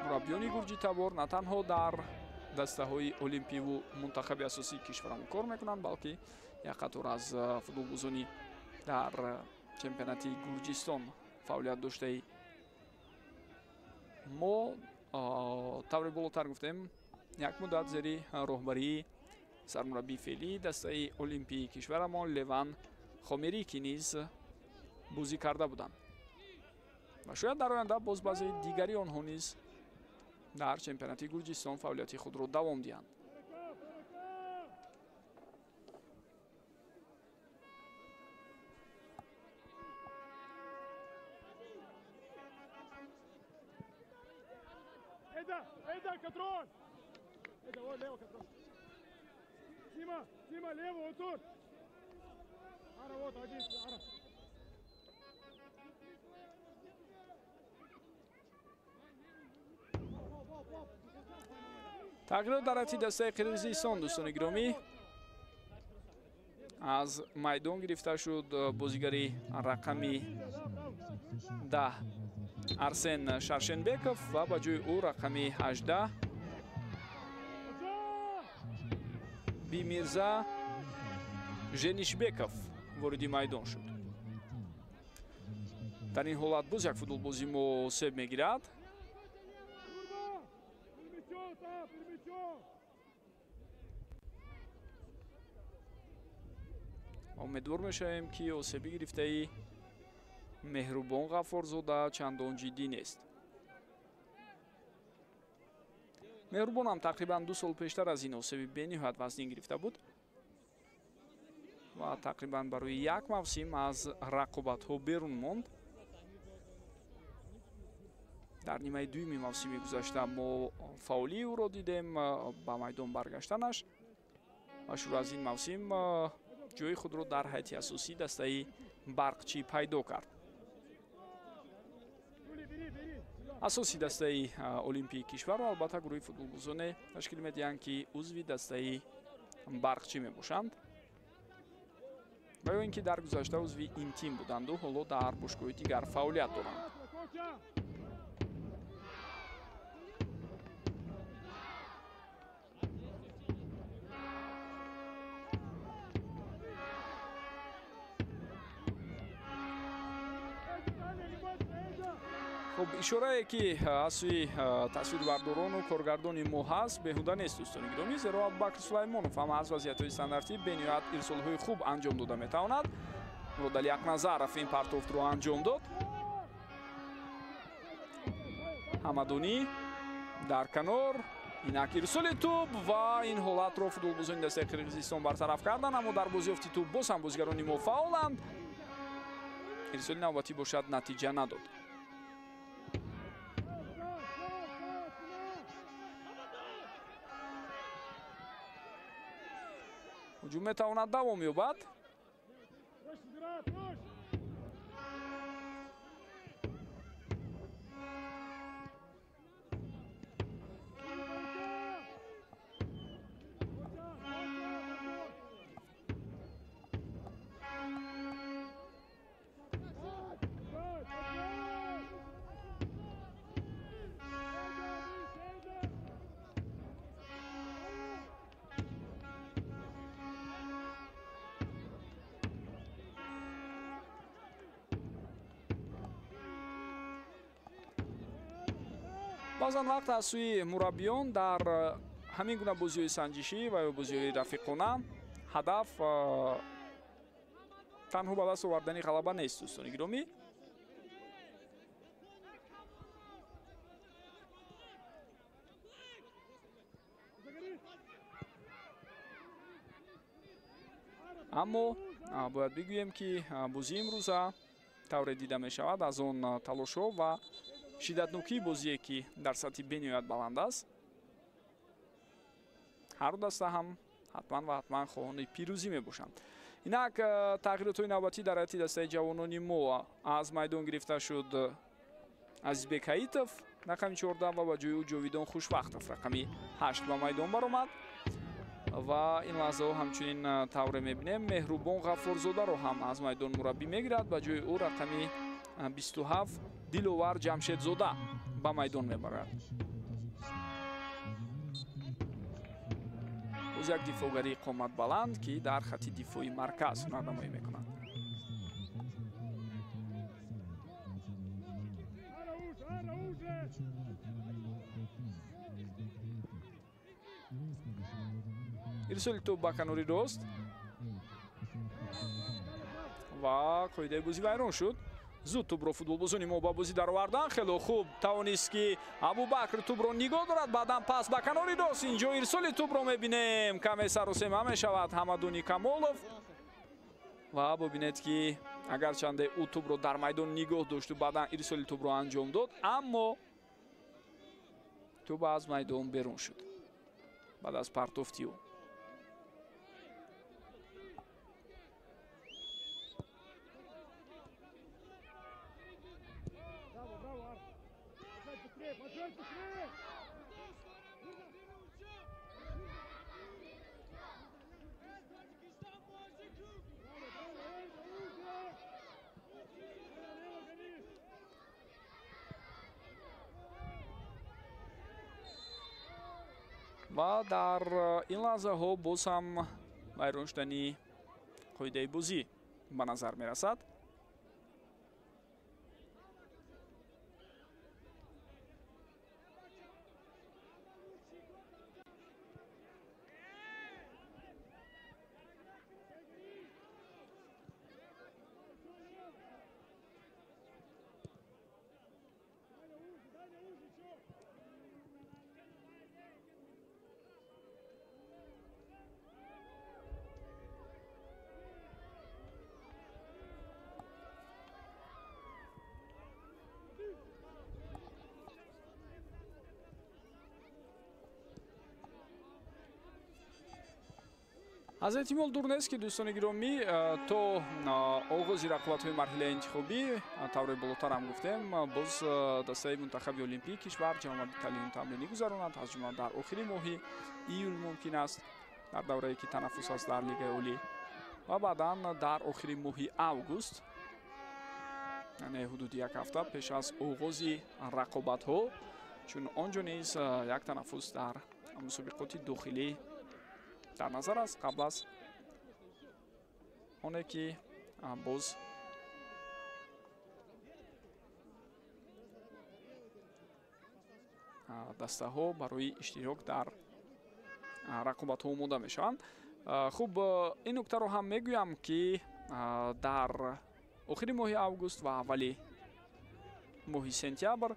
B: мураббиёни гурҷитабор на танҳо дар дастаҳои олимпиву мунтахаби асосии кишварамон кор мекунанд, балки як қатор аз футболбозони дар чемпионати Гурҷистон фаъолият доштаи мо тавре болотар гуфтем як муддат зери роҳбарии сармураббии феълии дастаи олимпии кишварамон Леван Хомерӣ ки низ бозӣ карда буданд ва шояд дар оянда боз баъзеи дигари онҳо низ дар чемпионати Гурҷистон фаъолияти худро давом диҳанд.
A: Эда, контроль! Эда, вот лево контроль. Сима, лево, вот тут. Ара, вот, один, ара.
B: тағйирот дар ҳайати дастаи Қирғизистон, дӯстони гиромӣ, аз майдон гирифта шуд бозигари рақами 10 Арсен Шаршенбеков ва ба ҷои ӯ рақами 18 Бимирза Женишбеков вориди майдон шуд. дар ин ҳолат боз як футболбози мо себ мегирад. умедвор мешавем ки осеби гирифтаи Меҳрубон Ғаффорзода чандон ҷиддӣ нест. Меҳрубон ҳам тақрибан 2 сол пештар аз ин осеби бениҳоят вазнин гирифта буд ва тақрибан барои як мавсим аз рақобатҳо берун монд. дар нимаи дуюми мавсими гузашта мо фаъолии ӯро дидем ба майдон баргаштанаш ва шуруъ аз ин мавсим ҷои худро дар ҳайати асосии дастаи барқчӣ пайдо кард. асоси дастаи олимпии кишварро албатта гурӯҳи футболбозоне ташкил медиҳанд ки узви дастаи барқчӣ мебошанд ва ё ин ки дар гузашта узви ин тим буданду ҳоло дар бошгоҳи дигар фаъолият доранд. хуб, ишорае ки аз сӯи тасвирбардорону коргардони мо ҳаст беҳуда нест, дӯстони гиромӣ, зеро Абубакр Сулаймонов ҳам аз вазъиятҳои стандартӣ бениҳоят ирсолҳои хуб анҷом дода метавонад. Муродали Ақназаров ин партофтро анҷом дод. Ҳамадонӣ дар канор, инак ирсоли туп ва ин ҳолатро футболбозони дастаи Қирғизистон бартараф карданд, аммо дар бозиёфти туп боз ҳам бозигарони мо фаъоланд. ирсоли навбатӣ бошад, натиҷа надод. ҳуҷум метавонад давом ёбад. баъзан вақт аз сӯи мураббиён дар ҳамин гуна бозиҳои санҷишӣ ва ё бозиҳои рафиқона ҳадаф танҳо ба даст овардани ғалаба нест. дӯстони гиромӣ, аммо бояд бигӯем ки бозии имрӯза тавре дида мешавад аз он талошҳо ва шиддатнокии бозие ки дар сатҳи бениҳоят баланд аст, ҳар даста ҳам ҳатман ва ҳатман хоҳони пирӯзӣ мебошанд. инак тағйиротҳои навбатӣ дар ҳайати дастаи ҷавонони мо аз майдон гирифта шуд Азизбек Ҳаитов рақами 14 ва ба ҷои ӯ Ҷовидон Хушвақтов рақами 8 ба майдон баромад ва ин лаҳзаҳо ҳамчунин тавре мебинем Меҳрубон Ғаффорзодаро ҳам аз майдон мураббӣ мегирад, ба ҷои ӯ рақами 27 Диловар Ҷамшедзода ба майдон мебарад. оз як дифоъгари қоматбаланд ки дар хатти дифоъи марказ ҳунарнамоӣ мекунад. ирсоли тӯб ба канори рост ва қоидаи бозӣ вайрон шуд. зуд тӯбро футболбозони мо ба бозӣ даровардан. хело хуб тавонист ки Абубакр тӯбро нигоҳ дорад, баъдан пас ба канори рост. инҷо ирсоли тӯбро мебинем. каме саросема мешавад Ҳамадуни Камолов ва бубинед ки агарчанде ӯ тӯбро дар майдон нигоҳ дошту баъдан ирсоли тӯбро анҷом дод, аммо тӯб аз майдон берун шуд баъд аз партофти ӯ. ва дар ин лаҳзаҳо боз ҳам вайрон шудани қоидаи бозӣ ба назар мерасад. аз эҳтимол дур нест ки дӯстони гиромӣ то оғози рақобатҳои марҳилаи интихобӣ тавре болотар ҳам гуфтем, боз дастаи мунтахаби олимпии кишвар ҷамъоварии таълиму тамринӣ гузаронад. аз ҷумла дар охири моҳи июл мумкин аст дар даврае ки танаффус аст дар лигаи олӣ ва баъдан дар охири моҳи август, яъне ҳудуди як ҳафта пеш аз оғози рақобатҳо, чун он ҷо низ як танаффус дар мусобиқоти дохилӣ дар назар аст қабл аз оне ки боз дастаҳо барои иштирок дар рақобатҳо омода мешаванд. хуб, ин нуктаро ҳам мегӯям ки дар охири моҳи август ва аввали моҳи сентябр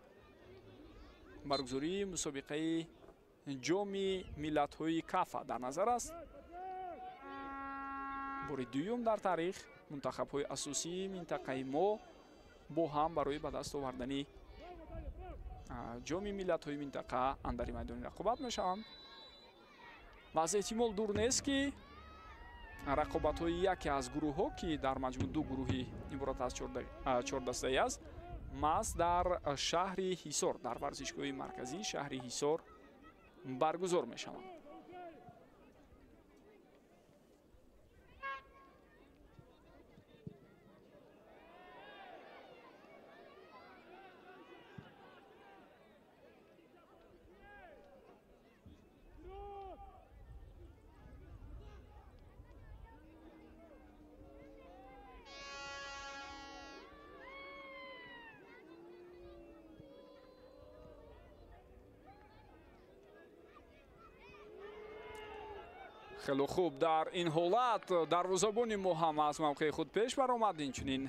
B: баргузории мусобиқаи ҷоми миллатҳои кафа дар назар аст. бори дуюм дар таърих мунтахабҳои асосии минтақаи мо бо ҳам барои ба даст овардани ҷоми миллатҳои минтақа андари майдони рақобат мешаванд ва аз эҳтимол дур нест ки рақобатҳои яке аз гурӯҳҳо ки дар маҷмӯъ ду гурӯҳи иборат аз чордастаӣ аст, маҳз дар шаҳри ҳисор, дар варзишгоҳи марказии шаҳри ҳисор баргузор мешаванд. хело хуб. Дар ин ҳолат дарвозабони мо ҳам аз мавқеи худ пеш баромад. Инчунин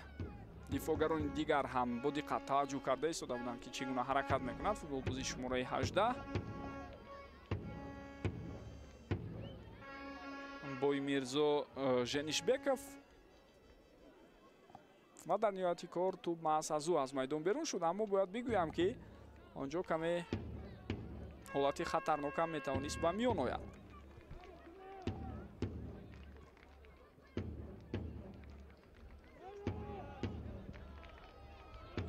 B: дифогарони дигар ҳам бо диққат таваҷҷӯҳ карда истода буданд ки чӣ гуна ҳаракат мекунад футболбози шумораи 18. Боймирзо Женишбеков ва дар ниҳояти кор тӯб маҳз аз ӯ аз майдон берун шуд, аммо бояд бигӯям ки онҷо каме ҳолати хатарнокам метавонист ба миён ояд.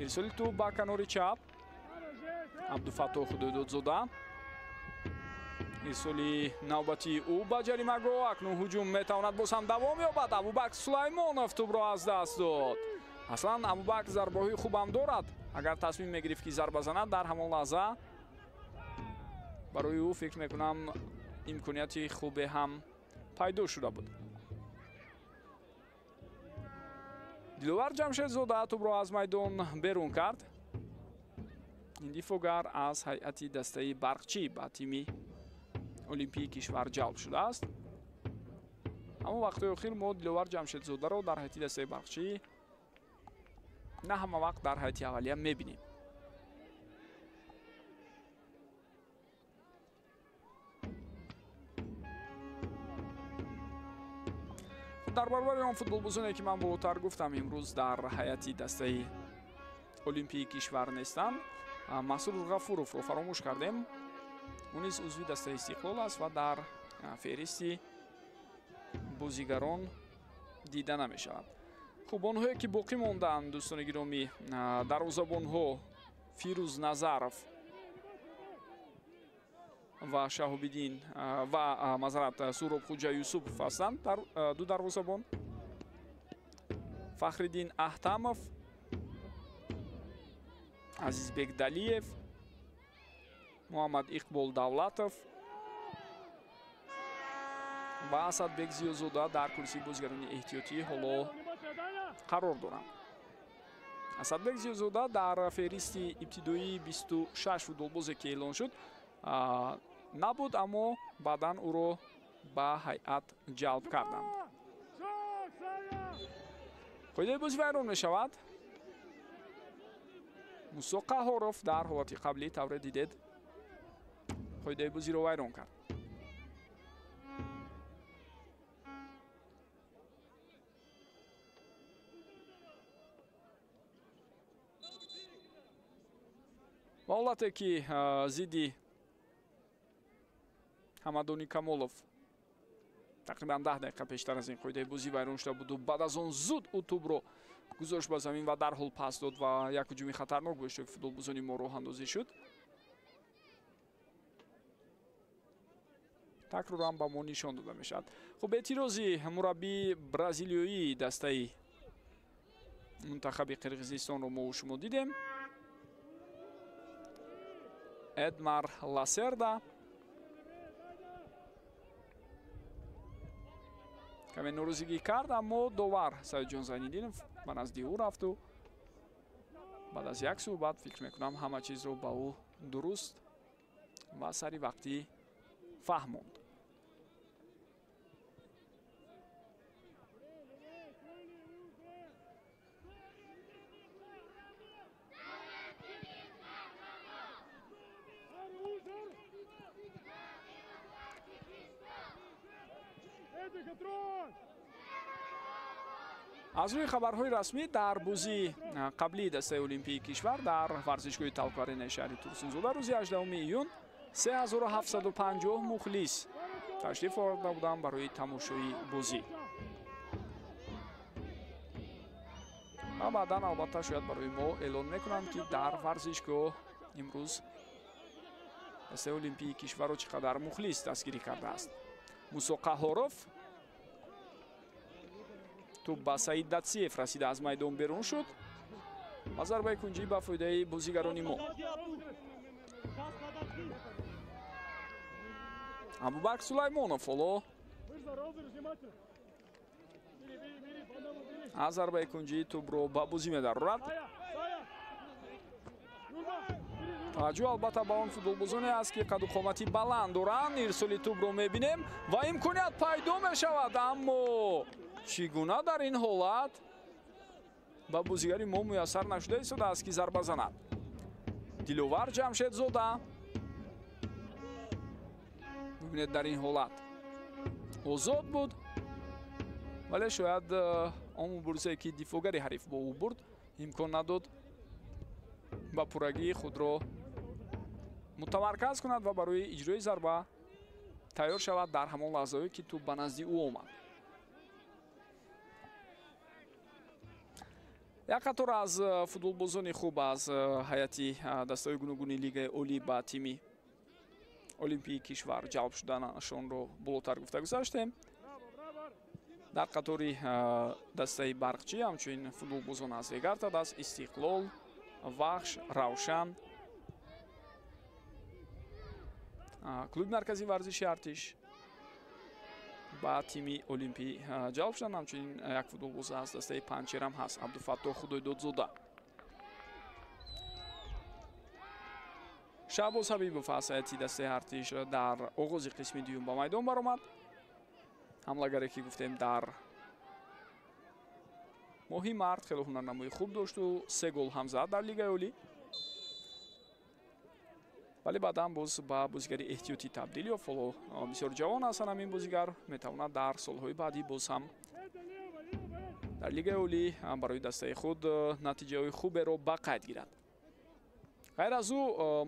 B: ирсоли тӯб ба канори чап Абдуфаттоҳ Худоидодзода. ирсоли навбати ӯ ба ҷаримагоҳ. Акнун ҳуҷум метавонад боз ҳам давом ёбад. Абубакр Сулаймонов тӯбро аз даст дод. аслан Абубакр зарбаҳои хубам дорад. агар тасмим мегирифт ки зарба занад дар ҳамон лаҳза барои ӯ фикр мекунам имконияти хубе ҳам пайдо шуда буд. Диловар Ҷамшедзода тӯбро аз майдон берун кард. ин дифогар аз ҳайати дастаи барқчӣ ба тими олимпии кишвар ҷалб шудааст. аммо вақтҳои охир мо Диловар Ҷамшедзодаро дар ҳайати дастаи барқчӣ на ҳама вақт дар ҳайати аввалия мебинем. дар баробари он футболбозоне ки ман болотар гуфтам имрӯз дар ҳайати дастаи олимпии кишвар нестанд, Масрур Ғафуровро фаромӯш кардем. ӯ низ узви дастаи Истиқлол аст ва дар феҳристи бозигарон дида намешавад. хуб онҳое ки боқӣ мондаанд дӯстони гиромӣ, дарвозабонҳо Фирӯз Назаров ва Шаҳобиддин ва мазарат Суробхоҷа Юсупов ҳастанд. ду дарвозабон Фахриддин Аҳтамов, Азизбек Далиев, Муҳаммад Иқбол Давлатов ва Асадбек Зиёзода дар курсии бозигарони эҳтиётӣ ҳоло қарор доранд. Асадбек Зиёзода дар феҳристи ибтидоии 26 футболбозе ки эълон шуд набуд, аммо баъдан ӯро ба ҳайат ҷалб карданд. қоидаи бозӣ вайрон мешавад. Мусо Қаҳоров дар ҳолати қаблӣ тавре дидед қоидаи бозиро вайрон кард. ва ҳолате ки зидди Ҳамадони Камолов тақрибан 10 дақиқа пештар аз ин қоидаи бозӣ вайрон шуда буду баъд аз он зуд ӯ тӯбро гузошт ба замин ва дарҳол пас дод ва як ҳуҷуми хатарнок бо иштироки футболбозони мо роҳандозӣ шуд. такроран ба мо нишон дода мешавад. хуб эътирози мураббии бразилиёии дастаи мунтахаби Қирғизистонро мо шумо дидем. Эдмар Ласерда каме норӯзигӣ кард, аммо довар Саидҷон Зайниддинов ба назди ӯ рафту баъд аз як суҳбат фикр мекунам ҳама чизро ба ӯ дуруст ва сари вақтӣ фаҳмонд. аз рӯи хабарҳои расмӣ дар бозии қаблии дастаи олимпии кишвар дар варзишгоҳи Талқарини шаҳри Турсунзода рӯзи 18 июн 3750 мухлис ташриф оварда буданд барои тамошои бозӣ. ва баъдан албатта шояд барои мо эълон мекунанд ки дар варзишгоҳ имрӯз дастаи олимпии кишварро чӣ қадар мухлис дастгирӣ кардааст. Мусо Қаҳоров тӯб ба Саид Датсиев расида аз майдон берун шуд ва зарбаи кунҷӣ ба фоидаи бозигарони мо. Абубакр Сулаймонов ҳоло аз зарбаи кунҷӣ тӯбро ба бозӣ медарорад. таваҷҷӯҳ албатта ба он футболбозоне аст ки қадду қомати баланд доранд. ирсоли тӯбро мебинем ва имконият пайдо мешавад, аммо чӣ гуна дар ин ҳолат ба бозигари мо муяссар нашуда истодааст ки зарба занад. Диловар Ҷамшедзода, бибинед дар ин ҳолат озод буд, вале шояд он муборизае ки дифогари ҳариф бо ӯ бурд имкон надод ба пуррагии худро мутамарказ кунад ва барои иҷрои зарба тайёр шавад дар ҳамон лаҳзаҳое ки тӯб ба назди ӯ омад. як қатор аз футболбозони хуб аз ҳайати дастаҳои гуногуни лигаи олӣ ба тими олимпии кишвар ҷалб шуданашонро болотар гуфта гузаштем. дар қатори дастаи барқчӣ ҳамчунин футболбозон аз вегартад аст истиқлол, вахш, равшан, клуби марказии варзиши артиш ба тими олимпӣ ҷалб шуданд. ҳамчунин як футболбоз аз дастаи панҷчерам ҳаст, Абдуфаттоҳ Худойдодзода. Шаҳбоз Ҳабибов аз ҳайати дастаи артиш дар оғози қисми дуюм ба майдон баромад. ҳамлагаре ки гуфтем дар моҳи март хеле ҳунарнамои хуб дошту 3 гол ҳам зад дар лигаи олӣ, вале баъдан боз ба бозигари эҳтиётӣ табдил ёфт. ҳоло бисёр ҷавон аст ҳамин бозигар, метавонад дар солҳои баъдӣ боз ҳам дар лигаи олӣ барои дастаи худ натиҷаҳои хуберо ба қайд гирад. ғайр аз ӯ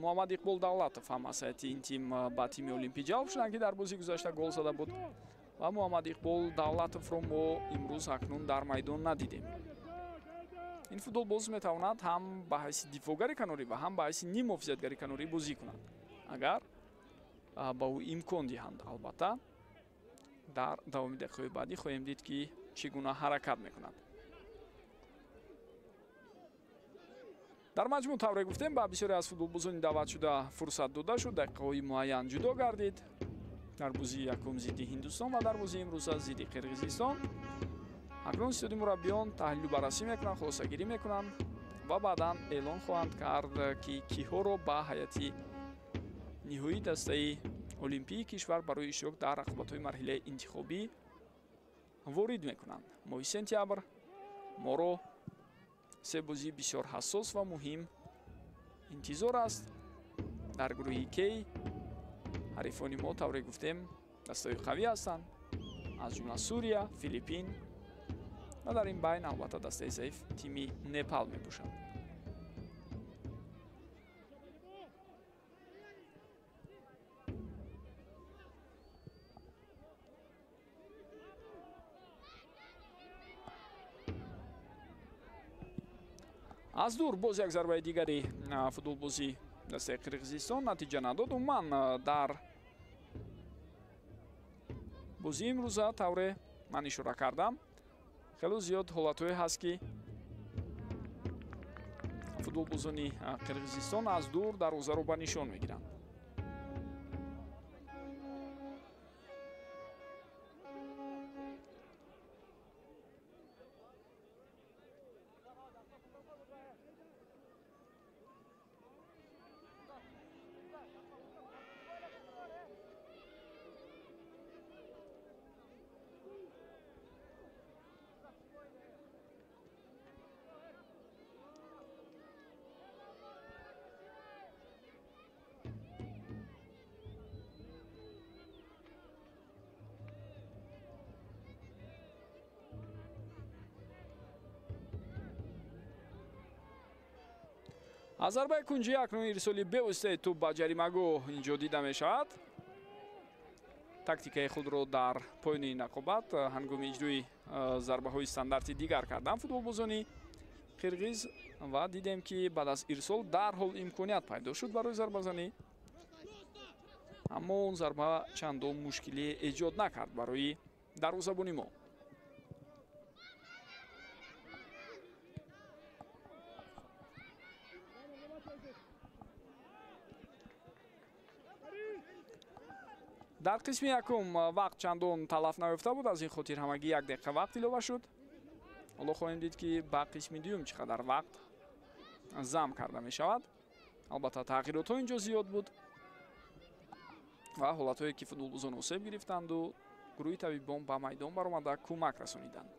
B: Муҳаммад Иқбол Давлатов ҳам аз ҳайати ин тим ба тими олимпӣ ҷалб шуданд ки дар бозии гузашта гол зада буд ва Муҳаммад Иқбол Давлатовро мо имрӯз акнун дар майдон надидем. ин футболбоз метавонад ҳам ба ҳайси дифогари канорӣ ва ҳам ба ҳайси ним муҳофизатгари канорӣ бозӣ кунад, агар ба ӯ имкон диҳанд. албатта дар давоми дақиқаҳои баъдӣ хоҳем дид ки чӣ гуна ҳаракат мекунад. дар маҷмӯъ тавре гуфтем ба бисёре аз футболбозони даъватшуда фурсат дода шуд, дақиқаҳои муайян ҷудо гардид дар бозии якум зидди Ҳиндустон ва дар бозии имрӯза зидди Қирғизистон. акнун истоди мураббиён таҳлилу баррасӣ мекунанд, хулосагирӣ мекунанд ва баъдан эълон хоҳанд кард ки киҳоро ба ҳайати ниҳоии дастаи олимпии кишвар барои иштирок дар рақобатҳои марҳилаи интихобӣ ворид мекунанд. моҳи сентябр моро се бозии бисёр ҳассос ва муҳим интизор аст. дар гурӯҳи кей ҳарифони мо тавре гуфтем дастаҳои қавӣ ҳастанд, аз ҷумла Сурия, Филиппин ва дар ин байн албатта дастаи заиф тими Непал мебошад. аз дур боз як зарбаи дигари футболбози дастаи Қирғизистон натиҷа надод. умуман дар бозии имрӯза тавре ман ишора кардам хеле зиёд ҳолатҳое ҳаст ки футболбозони Қирғизистон аз дур дарвозаро ба нишон мегиранд. аз зарбаи кунҷӣ акнун ирсоли бевоситаи тӯб ба ҷаримагоҳ инҷо дида мешавад. тактикаи худро дар поёни рақобат ҳангоми иҷрои зарбаҳои стандарти дигар карданд футболбозони қирғиз ва дидем ки баъд аз ирсол дарҳол имконият пайдо шуд барои зарбазанӣ, аммо он зарба чандон мушкилие эҷод накард барои дарвозабони мо. дар қисми якум вақт чандон талаф наёфта буд, аз ин хотир ҳамагӣ 1 дақиқа вақт илова шуд. ҳоло хоҳем дид ки ба қисми дуюм чӣ қадар вақт зам карда мешавад. албатта тағйиротҳо инҷо зиёд буд ва ҳолатҳое ки футболбозон осеб гирифтанду гурӯҳи табибон ба майдон баромада кӯмак расониданд.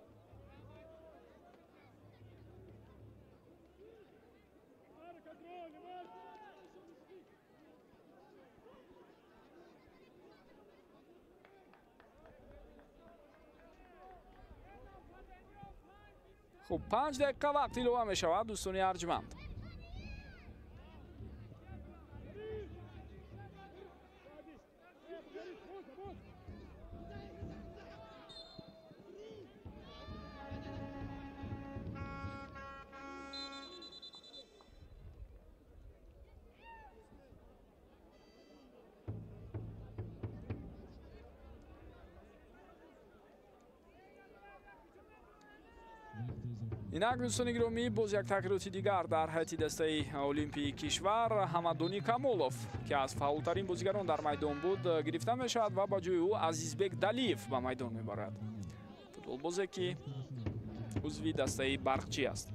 B: خب 5 دقیقه وقت ایلوه می شود دوستان ارجمند. инак дӯстони гиромӣ боз як тағйироти дигар дар ҳайати дастаи олимпии кишвар ҳамадони камолов ки аз фаъолтарин бозигарон дар майдон буд гирифта мешавад ва ба ҷои ӯ азизбек далиев ба майдон мебарад. футболбозе ки узви дастаи барқчӣ аст.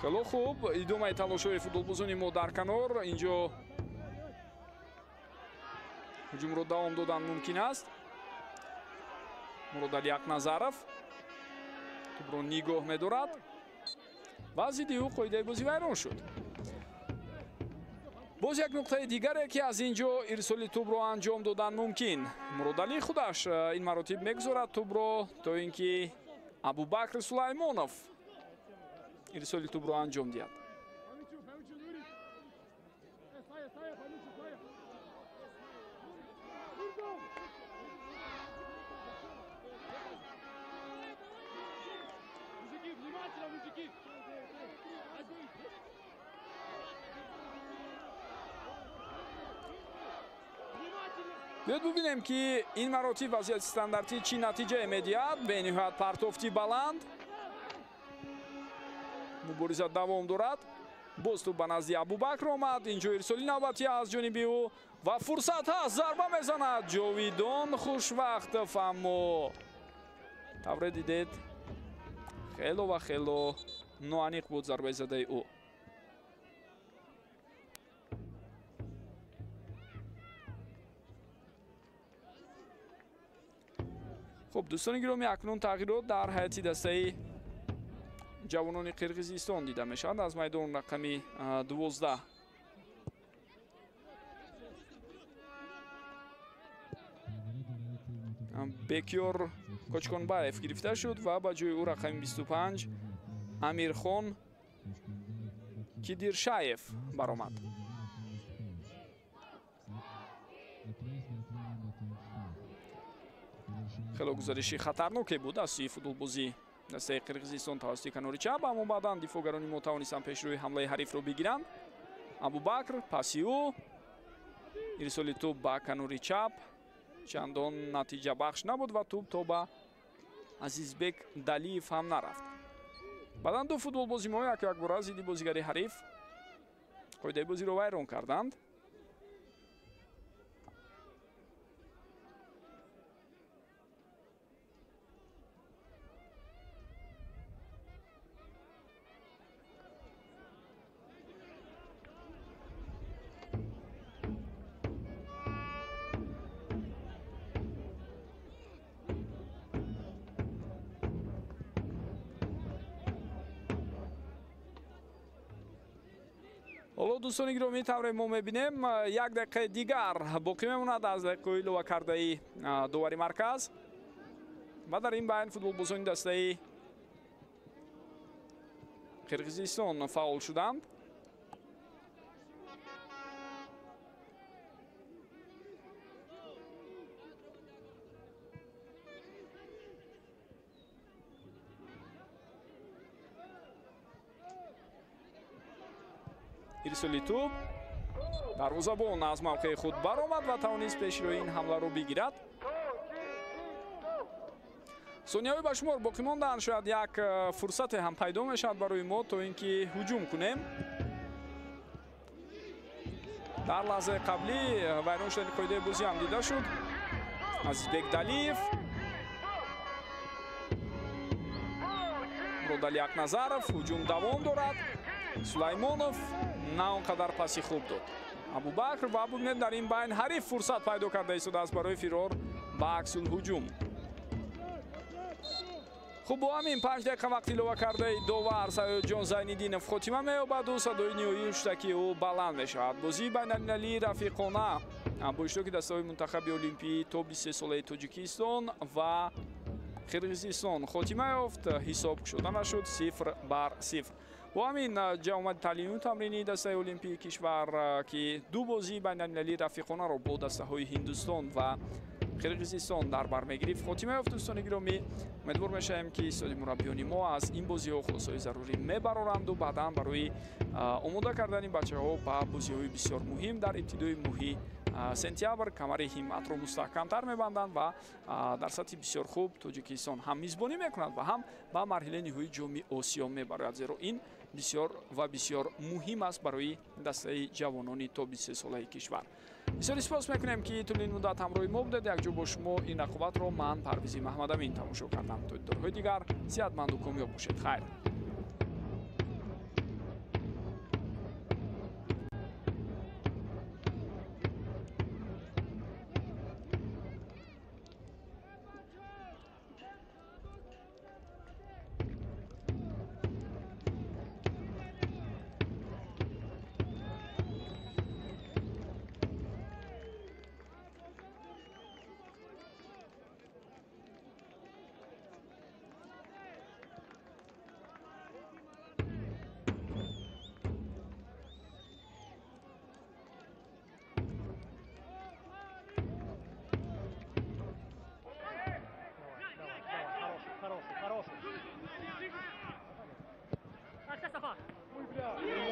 B: хело хуб, идомаи талошҳои футболбозони мо дар канор. инҷо ҳуҷумро давом додан мумкин аст. муродали акназаров тӯбро нигоҳ медорад ва зидди ӯ қоидаи бозӣ вайрон шуд. боз як нуқтаи дигаре ки аз инҷо ирсоли тӯбро анҷом додан мумкин. муродали худаш ин маротиб мегузорад тӯбро то ин ки абубакр сулаймонов ирсоли тӯбро анҷом диҳад. биёд бубинем ки ин маротиб вазъияти стандартӣ чӣ натиҷае медиҳад. бениҳоят партофти баланд, мубориза давом дорад. боз тӯб ба назди абубакр омад. инҷо ирсоли навбатӣ аз ҷониби ӯ ва фурсат ҳаст. зарба мезанад ҷовидон хушвақтов, аммо тавре дидед хело ва хело ноаниқ буд зарбаи задаи ӯ. хуб дӯстони гиромӣ, акнун тағйирот дар ҳайати дастаи ҷавонони қирғизистон дида мешавад. аз майдон рақами 12 бекёр кочконбаев гирифта шуд ва ба ҷои ӯ рақами 25 амирхон кидиршаев баромад. хело гузариши хатарноке буд аз сӯи футболбози дастаи қирғизистон тавассути канори чап, аммо баъдан дифоъгарони мо тавонистанд пешрӯи ҳамлаи ҳарифро бигиранд. абубакр паси ӯ, ирсоли тӯб ба канори чап чандон натиҷабахш набуд ва тӯб то ба азизбек далиев ҳам нарафт. баъдан ду футболбози мо як-якбора зидди бозигари ҳариф қоидаи бозиро вайрон карданд. ҳоло дӯстони гиромӣ, тавре мо мебинем як дақиқаи дигар боқӣ мемонад аз дақиқаҳои илова кардаи довари марказ ва дар ин байн футболбозони дастаи қирғизистон фаъол шуданд. ирсоли тӯб, дарвозабон аз мавқеи худ баромад ва тавонист пешрои ин ҳамларо бигирад. сонияҳои ба шумор боқӣ мондаанд. шояд як фурсате ҳам пайдо мешавад барои мо то ин ки ҳуҷум кунем. дар лаҳзаи қаблӣ вайрон шудани қоидаи бозӣ ҳам дида шуд. Азизбек Далиев, Муродали Акназаров, ҳуҷум давом дорад. Сулаймонов на он қадар паси хуб дод. Абубакр ва бубинед дар ин байн ҳариф фурсат пайдо карда истодааст барои фирор ба аксул ҳуҷум. хуб, бо ҳамин 5 дақиқа вақт илова кардаи довар Саёдҷон Зайниддинов хотима меёбаду садои ниҳоии хуштакии ӯ баланд мешавад. Бозии байналмилалии рафиқона бо иштироки дастаҳои мунтахаби олимпии то 23 солаи Тоҷикистон ва Қирғизистон хотима ёфт. ҳисоб кушода нашуд 0-0. бо ҳамин ҷавомати таълимии тамринии дастаи олимпии кишвар ки ду бозии байналмилалии рафиқонаро бо дастаҳои Ҳиндустон ва Қирғизистон дар бар мегирифт хотима ёфт. дӯстони гиромӣ, умедвор мешавем ки истоди мураббиёни мо аз ин бозиҳо хулосаҳои зарурӣ мебароранду баъдан барои омода кардани бачаҳо ба бозиҳои бисёр муҳим дар ибтидои моҳи сентябр камари ҳиматро мустаҳкамтар мебанданд ва дар сатҳи бисёр хуб Тоҷикистон ҳам мизбонӣ мекунад ва ҳам ба марҳилаи ниҳоии ҷоми Осиё мебарояд. зеро ин бисёр ва бисёр муҳим аст барои дастаи ҷавонони то 23 солаи кишвар. бисёр сипос мекунем ки тӯлини муддат ҳамроҳи мо будед. якҷо бо шумо ин рақобатро ман Парвизи Маҳмадамин тамошо кардам. то дидорҳои дигар сеҳатманду комёб бошед. хайр.
A: Хороший. Ой, бля.